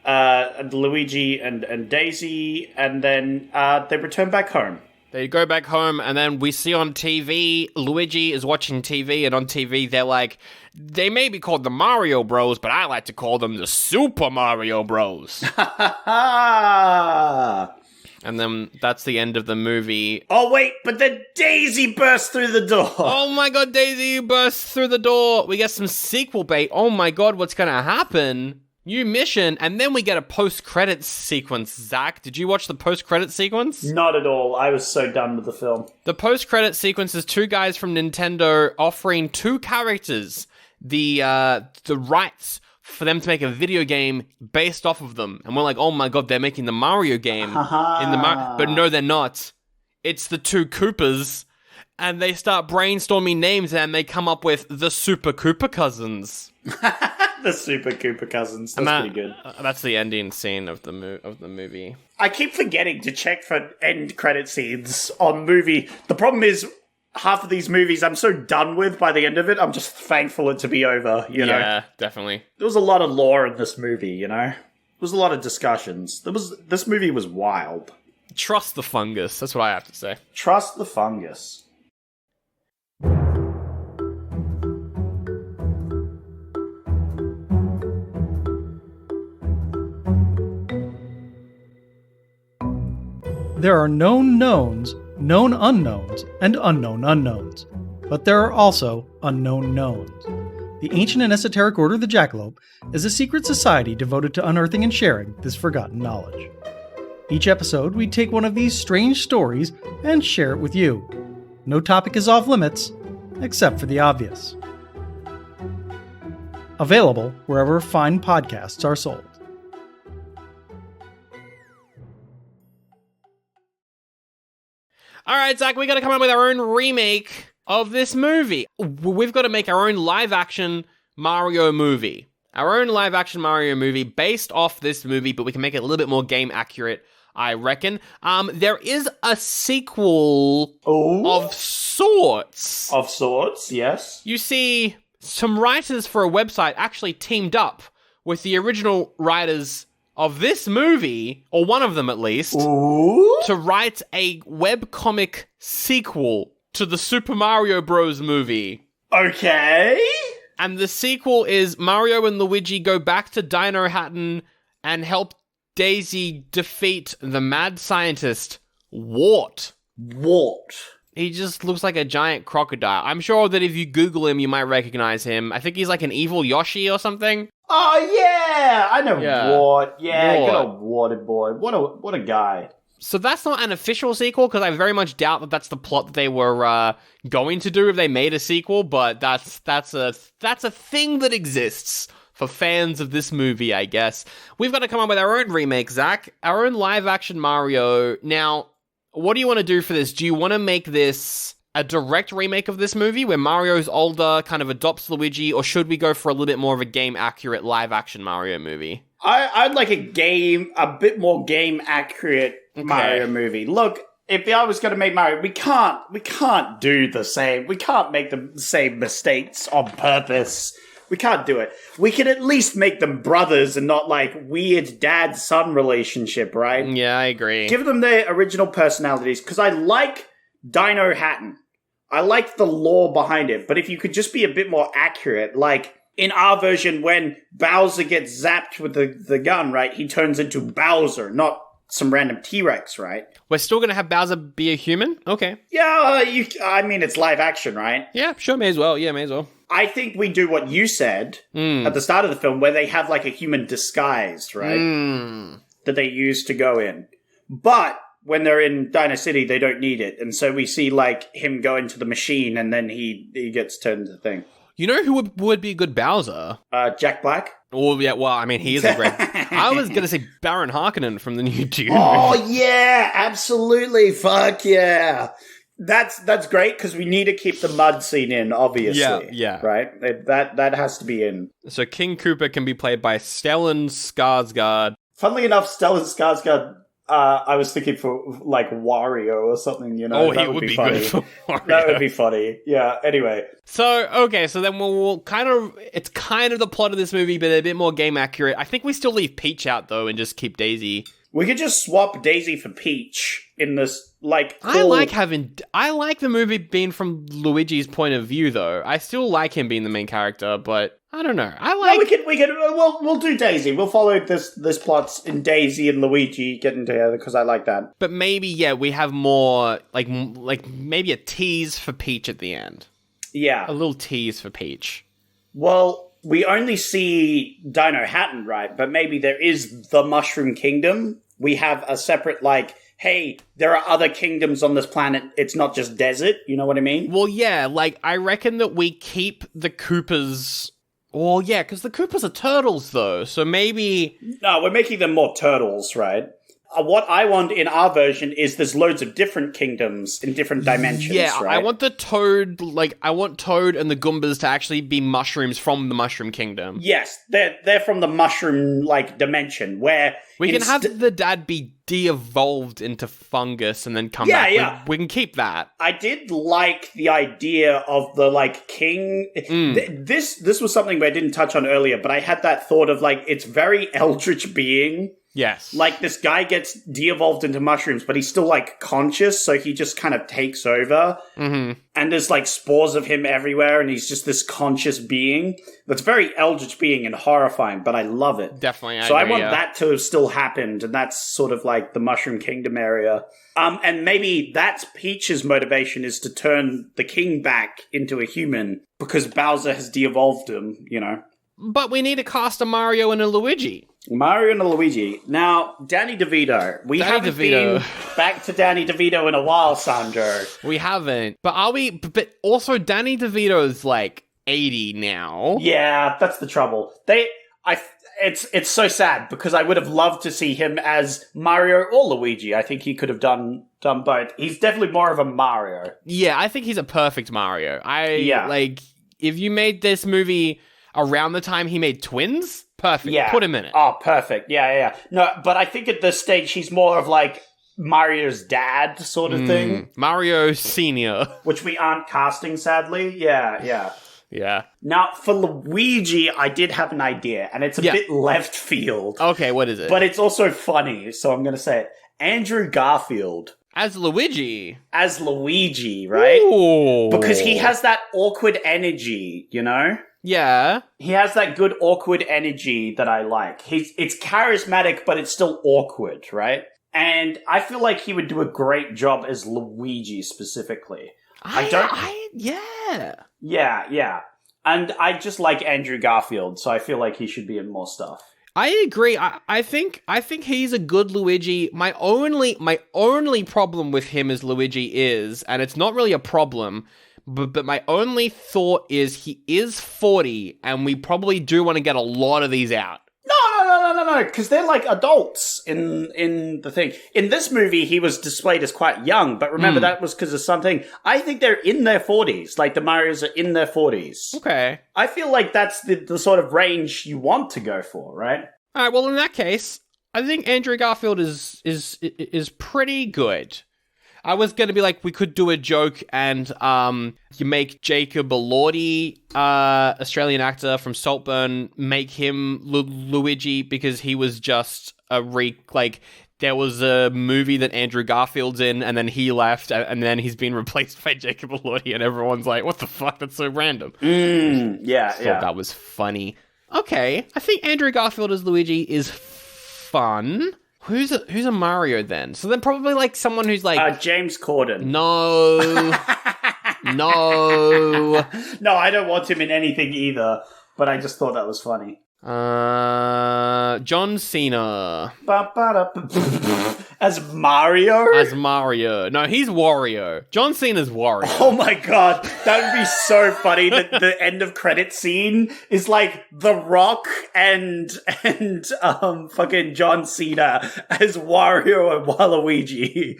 Luigi and Daisy, and then they return back home. They go back home, and then we see on TV, Luigi is watching TV, and on TV, they're like, they may be called the Mario Bros, but I like to call them the Super Mario Bros. And then that's the end of the movie. Oh, wait, but then Daisy bursts through the door. Oh my god, Daisy bursts through the door. We get some sequel bait. Oh my god, what's gonna happen? New mission, and then we get a post-credits sequence. Zach, did you watch the post-credits sequence? Not at all. I was so done with the film. The post-credits sequence is two guys from Nintendo offering two characters the rights for them to make a video game based off of them. And we're like, oh my god, they're making the Mario game. But no, they're not. It's the two Koopas, and they start brainstorming names, and they come up with the Super Koopa Cousins. The Super Koopa Cousins. That's pretty good. That's the ending scene of the movie. I keep forgetting to check for end credit scenes on movie. The problem is, half of these movies I'm so done with by the end of it, I'm just thankful it to be over, you know? Yeah, definitely. There was a lot of lore in this movie, you know? There was a lot of discussions. This movie was wild. Trust the fungus, that's what I have to say. Trust the fungus. There are known knowns, known unknowns, and unknown unknowns. But there are also unknown knowns. The ancient and esoteric order of the Jackalope is a secret society devoted to unearthing and sharing this forgotten knowledge. Each episode, we take one of these strange stories and share it with you. No topic is off limits, except for the obvious. Available wherever fine podcasts are sold. All right, Zach, we got to come up with our own remake of this movie. We've got to make our own live-action Mario movie. Our own live-action Mario movie based off this movie, but we can make it a little bit more game-accurate, I reckon. There is a sequel of sorts. Of sorts, yes. You see, some writers for a website actually teamed up with the original writers of this movie, or one of them at least, to write a webcomic sequel to the Super Mario Bros. Movie. Okay. And the sequel is Mario and Luigi go back to Dino Hatton and help Daisy defeat the mad scientist, Wart. Wart. He just looks like a giant crocodile. I'm sure that if you Google him, you might recognize him. I think he's like an evil Yoshi or something. Oh, yeah! I know Wart. Yeah, Wart. good old Warted boy. What a guy. So that's not an official sequel, because I very much doubt that that's the plot that they were going to do if they made a sequel, but that's a thing that exists for fans of this movie, I guess. We've got to come up with our own remake, Zach. Our own live-action Mario. Now, what do you want to do for this? Do you want to make this a direct remake of this movie where Mario's older, kind of adopts Luigi, or should we go for a little bit more of a game-accurate live-action Mario movie? I'd like a bit more game-accurate Mario movie. Look, if I was going to make Mario, we can't do the same. We can't make the same mistakes on purpose. We can't do it. We can at least make them brothers and not like weird dad-son relationship, right? Yeah, I agree. Give them their original personalities, because I like Dino Hatton. I like the lore behind it, but if you could just be a bit more accurate, like in our version, when Bowser gets zapped with the gun, right, he turns into Bowser, not some random T-Rex, right? We're still going to have Bowser be a human? Okay. Yeah, I mean, it's live action, right? Yeah, sure, may as well. Yeah, may as well. I think we do what you said at the start of the film, where they have like a human disguise, right? That they use to go in. But when they're in Dino City, they don't need it. And so we see like him go into the machine and then he gets turned into the thing. You know who would be a good Bowser? Jack Black? Oh, yeah, well, I mean, he is a great... I was going to say Baron Harkonnen from the new Dune. Oh, yeah, absolutely. Fuck yeah. That's great, because we need to keep the mud scene in, obviously. Yeah. Right? That has to be in. So King Koopa can be played by Stellan Skarsgård. Funnily enough, Stellan Skarsgård, I was thinking for, like, Wario or something, you know? Oh, he would be funny. good for Wario. That would be funny. Yeah, anyway. So, okay, so then we'll kind of... It's kind of the plot of this movie, but a bit more game accurate. I think we still leave Peach out, though, and just keep Daisy. We could just swap Daisy for Peach in this, like, I cool- like the movie being from Luigi's point of view, though. I still like him being the main character, but I don't know. we'll do Daisy. We'll follow this plots in Daisy and Luigi getting together because I like that. But maybe, yeah, we have more, like maybe a tease for Peach at the end. Yeah. A little tease for Peach. Well, we only see Dino Hatton, right? But maybe there is the Mushroom Kingdom. We have a separate, like, hey, there are other kingdoms on this planet. It's not just desert. You know what I mean? Well, yeah, like, I reckon that we keep the Koopas... Well, yeah, because the Koopas are turtles, though, so maybe... No, we're making them more turtles, right? What I want in our version is there's loads of different kingdoms in different dimensions, yeah, right? I want the Toad, I want Toad and the Goombas to actually be mushrooms from the Mushroom Kingdom. Yes, they're from the mushroom, dimension, where... We can have the dad be de-evolved into fungus and then come back. Yeah. We can keep that. I did like the idea of the, king... This was something I didn't touch on earlier, but I had that thought of, it's very eldritch being... Yes. This guy gets de-evolved into mushrooms, but he's still, conscious, so he just kind of takes over. Mm-hmm. And there's, spores of him everywhere, and he's just this conscious being. That's very eldritch being and horrifying, but I love it. Definitely, I agree, want that to have still happened, and that's sort of, the Mushroom Kingdom area. And maybe that's Peach's motivation, is to turn the king back into a human, because Bowser has de-evolved him, But we need to cast a Mario and a Luigi. Mario and Luigi. Now, Danny DeVito. We haven't been back to Danny DeVito in a while, Sandro. We haven't. But are we... But also, Danny DeVito's, 80 now. Yeah, that's the trouble. It's so sad, because I would have loved to see him as Mario or Luigi. I think he could have done both. He's definitely more of a Mario. Yeah, I think he's a perfect Mario. If you made this movie around the time he made Twins... Perfect. Yeah. Put him in it. Oh, perfect. Yeah. No, but I think at this stage he's more of Mario's dad sort of thing. Mario Senior. Which we aren't casting, sadly. Yeah. Yeah. Now, for Luigi, I did have an idea, and it's a bit left field. Okay, what is it? But it's also funny, so I'm going to say it. Andrew Garfield. As Luigi, right? Ooh. Because he has that awkward energy, Yeah. He has that good awkward energy that I like. It's charismatic, but it's still awkward, right? And I feel like he would do a great job as Luigi specifically. Yeah. Yeah. And I just like Andrew Garfield, so I feel like he should be in more stuff. I agree. I think he's a good Luigi. My only problem with him as Luigi is, and it's not really a problem, but my only thought is he is 40, and we probably do want to get a lot of these out. No, because they're adults in the thing. In this movie, he was displayed as quite young, but remember that was because of something. I think they're in their 40s, the Marios are in their 40s. Okay. I feel like that's the sort of range you want to go for, right? All right, well, in that case, I think Andrew Garfield is pretty good. I was going to be we could do a joke and you make Jacob Elordi, Australian actor from Saltburn, make him Luigi because he was just there was a movie that Andrew Garfield's in and then he left and then he's been replaced by Jacob Elordi and everyone's like, what the fuck? That's so random. Yeah. That was funny. Okay, I think Andrew Garfield as Luigi is fun. Who's a Mario then? So then probably someone who's James Corden. No. No. No, I don't want him in anything either, but I just thought that was funny. John Cena. As Mario? As Mario. No, he's Wario. John Cena's Wario. Oh my god, that would be so funny that the end of credit scene is The Rock and fucking John Cena as Wario and Waluigi.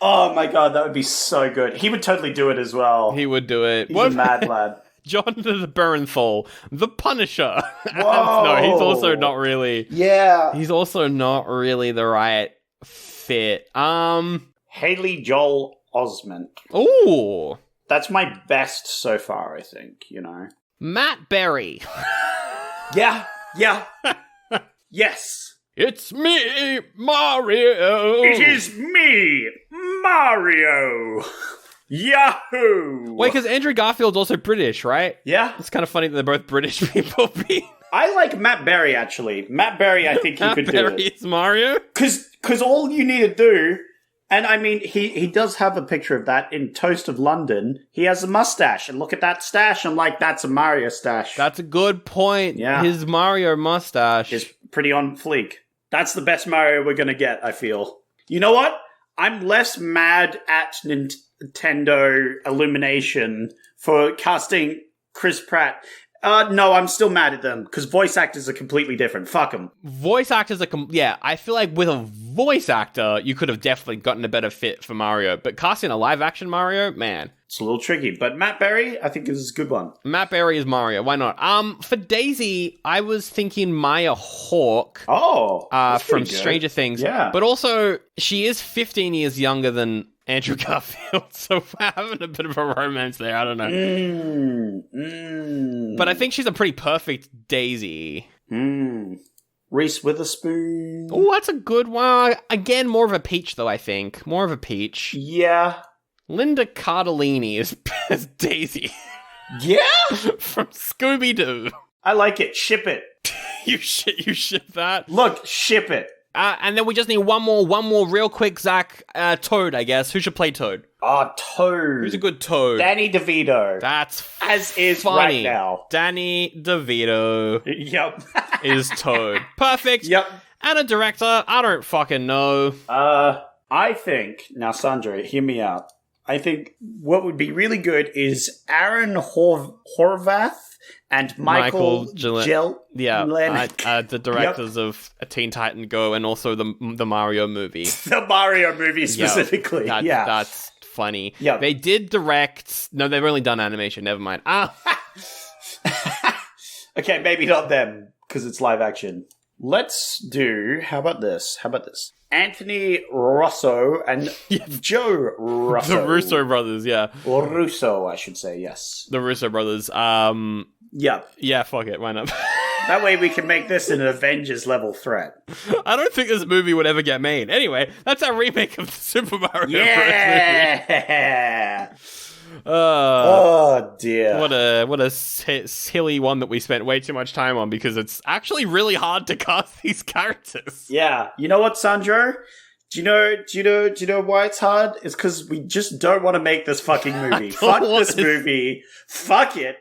Oh my god, that would be so good. He would totally do it as well. He would do it. He's a mad lad. John the Bernthal, the Punisher. Whoa. No, he's also not really. Yeah. He's also not really the right fit. Haley Joel Osment. Ooh. That's my best so far, I think, Matt Berry. Yeah. Yes. It's me, Mario. It is me, Mario. Yahoo! Wait, because Andrew Garfield's also British, right? Yeah. It's kind of funny that they're both British people. I like Matt Berry, actually. Matt Berry, I think he could do it. It's Mario? Because all you need to do, and I mean, he does have a picture of that in Toast of London. He has a mustache, and look at that stash. I'm like, that's a Mario stash. That's a good point. Yeah. His Mario mustache. Is pretty on fleek. That's the best Mario we're gonna get, I feel. You know what? I'm less mad at Nintendo Illumination for casting Chris Pratt. No, I'm still mad at them, because voice actors are completely different. Fuck them. Voice actors are... yeah, I feel like with a voice actor, you could have definitely gotten a better fit for Mario. But casting a live-action Mario, man... It's a little tricky, but Matt Berry, I think, is a good one. Matt Berry is Mario. Why not? For Daisy, I was thinking Maya Hawke. Oh, that's from pretty good. Stranger Things. Yeah. But also, she is 15 years younger than Andrew Garfield, so we're having a bit of a romance there. I don't know. But I think she's a pretty perfect Daisy. Reese Witherspoon. Oh, that's a good one. Again, more of a peach, though, I think. More of a peach. Yeah. Linda Cardellini is Daisy Yeah? from Scooby-Doo. I like it. Ship it. You ship that? Look, ship it. And then we just need one more real quick, Zach. Toad, I guess. Who should play Toad? Toad. Who's a good Toad? Danny DeVito. That's As is funny. right now. Danny DeVito Yep. is Toad. Perfect. Yep. And a director, I don't fucking know. I think, now Sandra, hear me out. I think what would be really good is Aaron Horvath and Michael Gillett. Yeah, Jelenic. the directors of A Teen Titan Go and also the Mario movie. The Mario movie specifically. That's funny. Yeah. They did direct... No, they've only done animation. Never mind. Okay, maybe not them, because it's live action. Let's do... How about this? Anthony Russo and Joe Russo. The Russo brothers, yeah. Or Russo, I should say, yes. The Russo brothers. Yep. Yeah, fuck it. Why not? That way we can make this an Avengers level threat. I don't think this movie would ever get made. Anyway, that's our remake of the Super Mario Bros. Yeah! movie. Oh dear. What a silly one that we spent way too much time on because it's actually really hard to cast these characters. Yeah. You know what, Sandro? Do you know why it's hard? It's because we just don't want to make this fucking movie. Fuck this movie. Fuck it.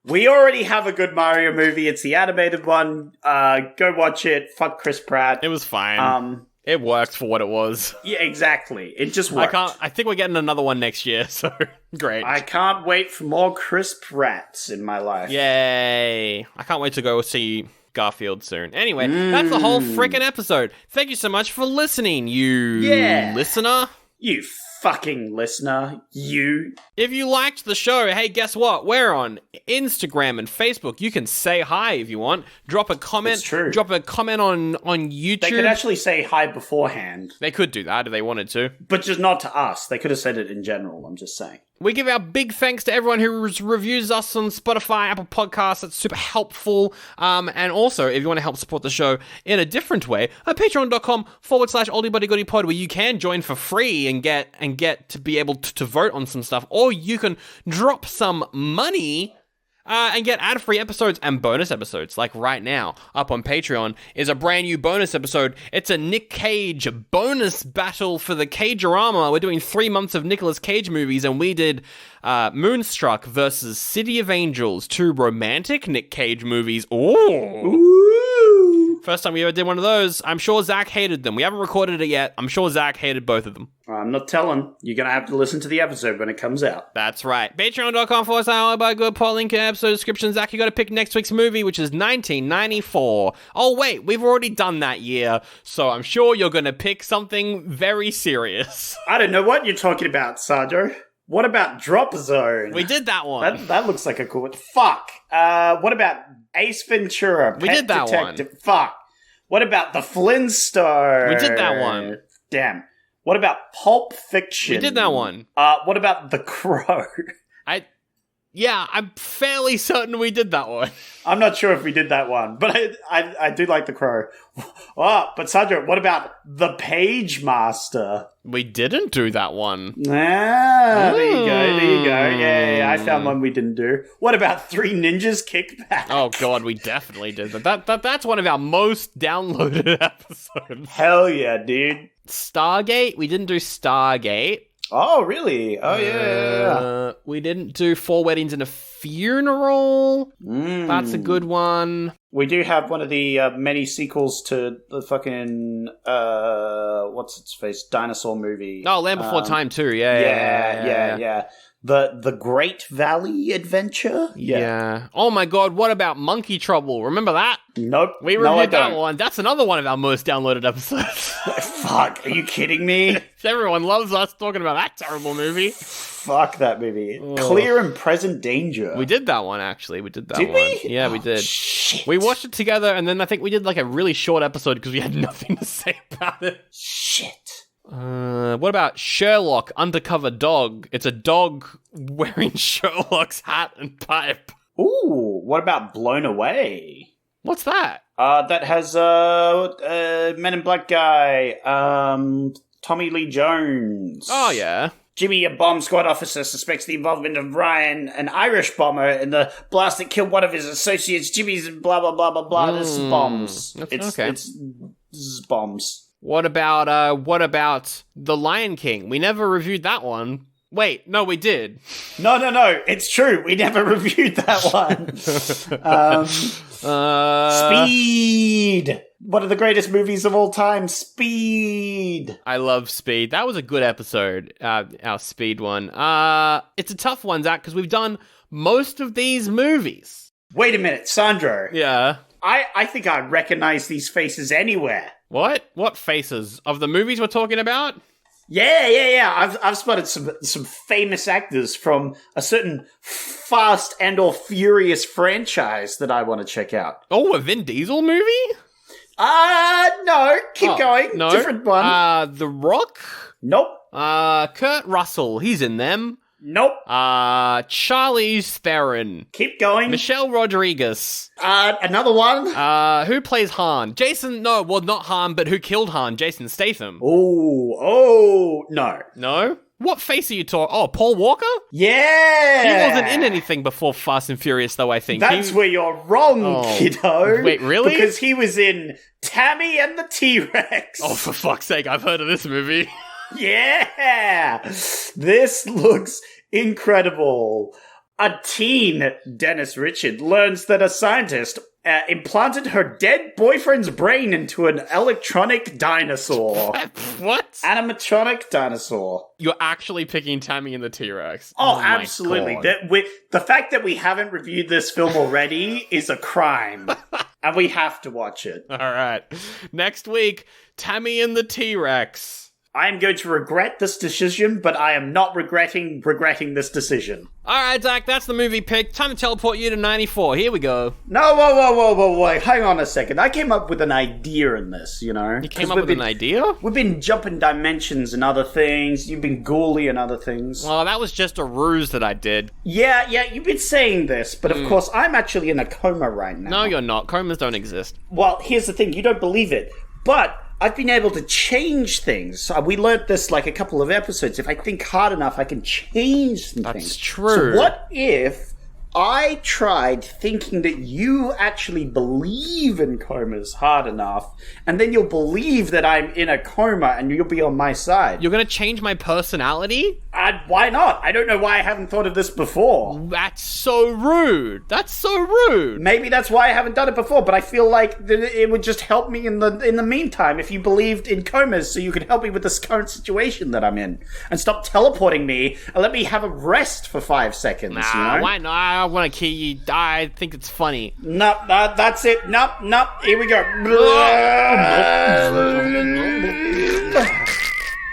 We already have a good Mario movie. It's the animated one. Go watch it. Fuck Chris Pratt. It was fine. It worked for what it was. Yeah, exactly. It just worked. I think we're getting another one next year, so great. I can't wait for more Chris Pratts in my life. Yay. I can't wait to go see Garfield soon. Anyway, that's the whole freaking episode. Thank you so much for listening, you listener. You fucking listener. You. If you liked the show, hey, guess what? We're on Instagram and Facebook. You can say hi if you want. Drop a comment. It's true. Drop a comment on YouTube. They could actually say hi beforehand. They could do that if they wanted to. But just not to us. They could have said it in general, I'm just saying. We give our big thanks to everyone who reviews us on Spotify, Apple Podcasts. That's super helpful. And also, if you want to help support the show in a different way, at patreon.com/oldiebuddygoodypod, where you can join for free and get to be able to vote on some stuff. Or you can drop some money and get ad-free episodes and bonus episodes. Like right now, up on Patreon, is a brand new bonus episode. It's a Nick Cage bonus battle for the Cagerama. We're doing 3 months of Nicolas Cage movies, and we did Moonstruck versus City of Angels, 2 romantic Nick Cage movies. Ooh. First time we ever did one of those. I'm sure Zach hated them. We haven't recorded it yet. I'm sure Zach hated both of them. I'm not telling. You're going to have to listen to the episode when it comes out. That's right. Patreon.com/good link in episode description. Zach, you got to pick next week's movie, which is 1994. Oh, wait. We've already done that year. So I'm sure you're going to pick something very serious. I don't know what you're talking about, Sandro. What about Drop Zone? We did that one. That looks like a cool one. Fuck. What about Ace Ventura? We did that Detective? One. Fuck. What about The Flintstones? We did that one. Damn. What about Pulp Fiction? We did that one. What about The Crow? Yeah, I'm fairly certain we did that one. I'm not sure if we did that one, but I do like The Crow. Oh, but Sandra, what about The Page Master? We didn't do that one. There you go. Yeah, I found one we didn't do. What about Three Ninjas Kick Back? Oh god, we definitely did that. That's one of our most downloaded episodes. Hell yeah, dude. Stargate? We didn't do Stargate. Oh, really? Oh, yeah. We didn't do Four Weddings and a Funeral. That's a good one. We do have one of the many sequels to the fucking, what's its face, dinosaur movie. Oh, Land Before Time too. Yeah. The Great Valley Adventure? Yeah. Oh my god, what about Monkey Trouble? Remember that? Nope. We reviewed that one. That's another one of our most downloaded episodes. Fuck, are you kidding me? Everyone loves us talking about that terrible movie. Fuck that movie. Clear and Present Danger. We did that one, actually. We did that Did one. we? Yeah, we did. Shit. We watched it together, and then I think we did like a really short episode because we had nothing to say about it. Shit. What about Sherlock Undercover Dog? It's a dog wearing Sherlock's hat and pipe. Ooh, what about Blown Away? What's that? That has Men in Black guy, Tommy Lee Jones. Oh, yeah. Jimmy, a bomb squad officer, suspects the involvement of Ryan, an Irish bomber, in the blast that killed one of his associates. Jimmy's blah blah blah blah blah. This is bombs. It's bombs. What about The Lion King? We never reviewed that one. Wait, no, we did. No. It's true. We never reviewed that one. Speed. One of the greatest movies of all time. Speed. I love Speed. That was a good episode, our Speed one. It's a tough one, Zach, because we've done most of these movies. Wait a minute, Sandro. Yeah. I think I recognize these faces anywhere. What? What faces? Of the movies we're talking about? Yeah. I've spotted some famous actors from a certain Fast and or Furious franchise that I want to check out. Oh, a Vin Diesel movie? No. Keep going. No. Different one. The Rock? Nope. Kurt Russell. He's in them. Nope. Charlize Theron. Keep going. Michelle Rodriguez. Another one. Who plays Han? Jason, no, well, not Han, but who killed Han? Jason Statham. Oh, no. No? What face are you talking? Oh, Paul Walker? Yeah! He wasn't in anything before Fast and Furious, though, I think. That's where you're wrong, kiddo. Wait, really? Because he was in Tammy and the T-Rex. Oh, for fuck's sake, I've heard of this movie. Yeah! This looks incredible. A teen, Dennis Richard, learns that a scientist implanted her dead boyfriend's brain into an electronic dinosaur. What? Animatronic dinosaur. You're actually picking Tammy and the T-Rex. Oh, my absolutely. God. The fact that we haven't reviewed this film already is a crime. And we have to watch it. All right. Next week, Tammy and the T-Rex. I am going to regret this decision, but I am not regretting this decision. All right, Zach, that's the movie pick. Time to teleport you to 94. Here we go. No, whoa. Hang on a second. I came up with an idea in this, you know? You came up with an idea? We've been jumping dimensions and other things. You've been ghouly and other things. Well, that was just a ruse that I did. Yeah, you've been saying this, but of course, I'm actually in a coma right now. No, you're not. Comas don't exist. Well, here's the thing. You don't believe it. But I've been able to change things. We learned this like a couple of episodes. If I think hard enough, I can change some things. That's true. So what if I tried thinking that you actually believe in comas hard enough, and then you'll believe that I'm in a coma and you'll be on my side? You're going to change my personality? Why not? I don't know why I haven't thought of this before. That's so rude. That's so rude. Maybe that's why I haven't done it before, but I feel like it would just help me in the meantime if you believed in comas so you could help me with this current situation that I'm in and stop teleporting me and let me have a rest for 5 seconds, you know? Why not? I want to kill you. I think it's funny. Nope, that's it. Nope. Here we go.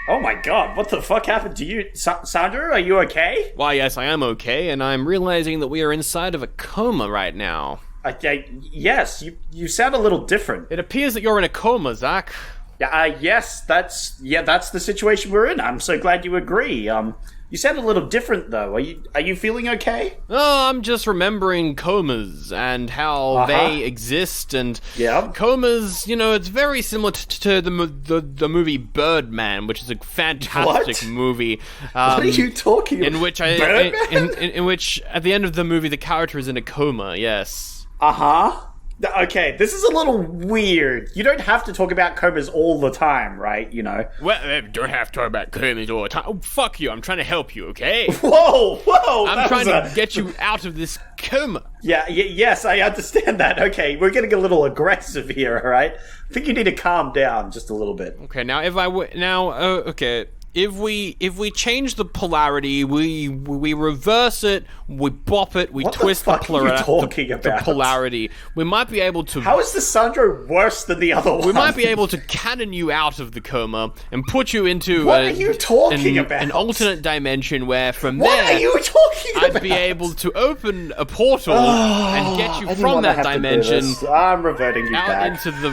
Oh my god, what the fuck happened to you? Sandra, are you okay? Why, yes, I am okay, and I'm realizing that we are inside of a coma right now. Yes, you sound a little different. It appears that you're in a coma, Zach. Yes, that's the situation we're in. I'm so glad you agree. You sound a little different though. Are you feeling okay? Oh, I'm just remembering comas and how they exist, and comas. It's very similar to the movie Birdman, which is a fantastic movie. What are you talking about? In which in which at the end of the movie the character is in a coma. Yes. Okay, this is a little weird. You don't have to talk about comas all the time, right? Well, don't have to talk about comas all the time. Oh, fuck you! I'm trying to help you, okay? Whoa! I'm trying to get you out of this coma. Yes, I understand that. Okay, we're getting a little aggressive here, all right? I think you need to calm down just a little bit. Okay, now If we change the polarity, we reverse it, we bop it, we twist the polarity, we might be able to... How is the Sandro worse than the other one? We might be able to cannon you out of the coma and put you into What are you talking about? An alternate dimension where from What there... are you talking about? I'd be able to open a portal and get you from that dimension... I'm reverting you out back. into the...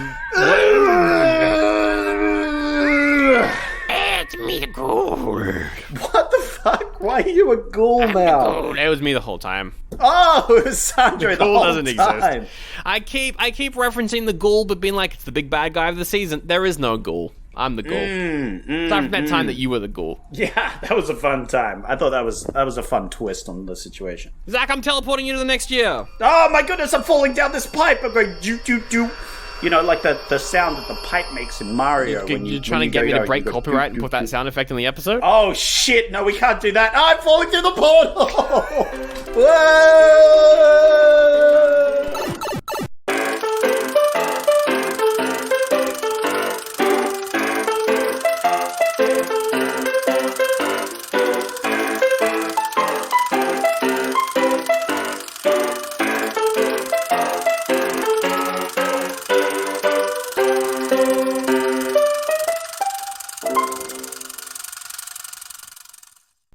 It's me, the ghoul. What the fuck? Why are you a ghoul now? It was me the whole time. Oh, it was Sandro the Ghoul whole doesn't time. exist. I keep referencing the ghoul, but being like, it's the big bad guy of the season. There is no ghoul. I'm the ghoul. Aside from that time that you were the ghoul. Yeah, that was a fun time. I thought that was a fun twist on the situation. Zach, I'm teleporting you to the next year. Oh my goodness, I'm falling down this pipe. I'm going do. Like the sound that the pipe makes in Mario. You're trying to get me to break copyright and put that sound effect in the episode? Oh shit, no, we can't do that. I'm falling through the portal! Whoa!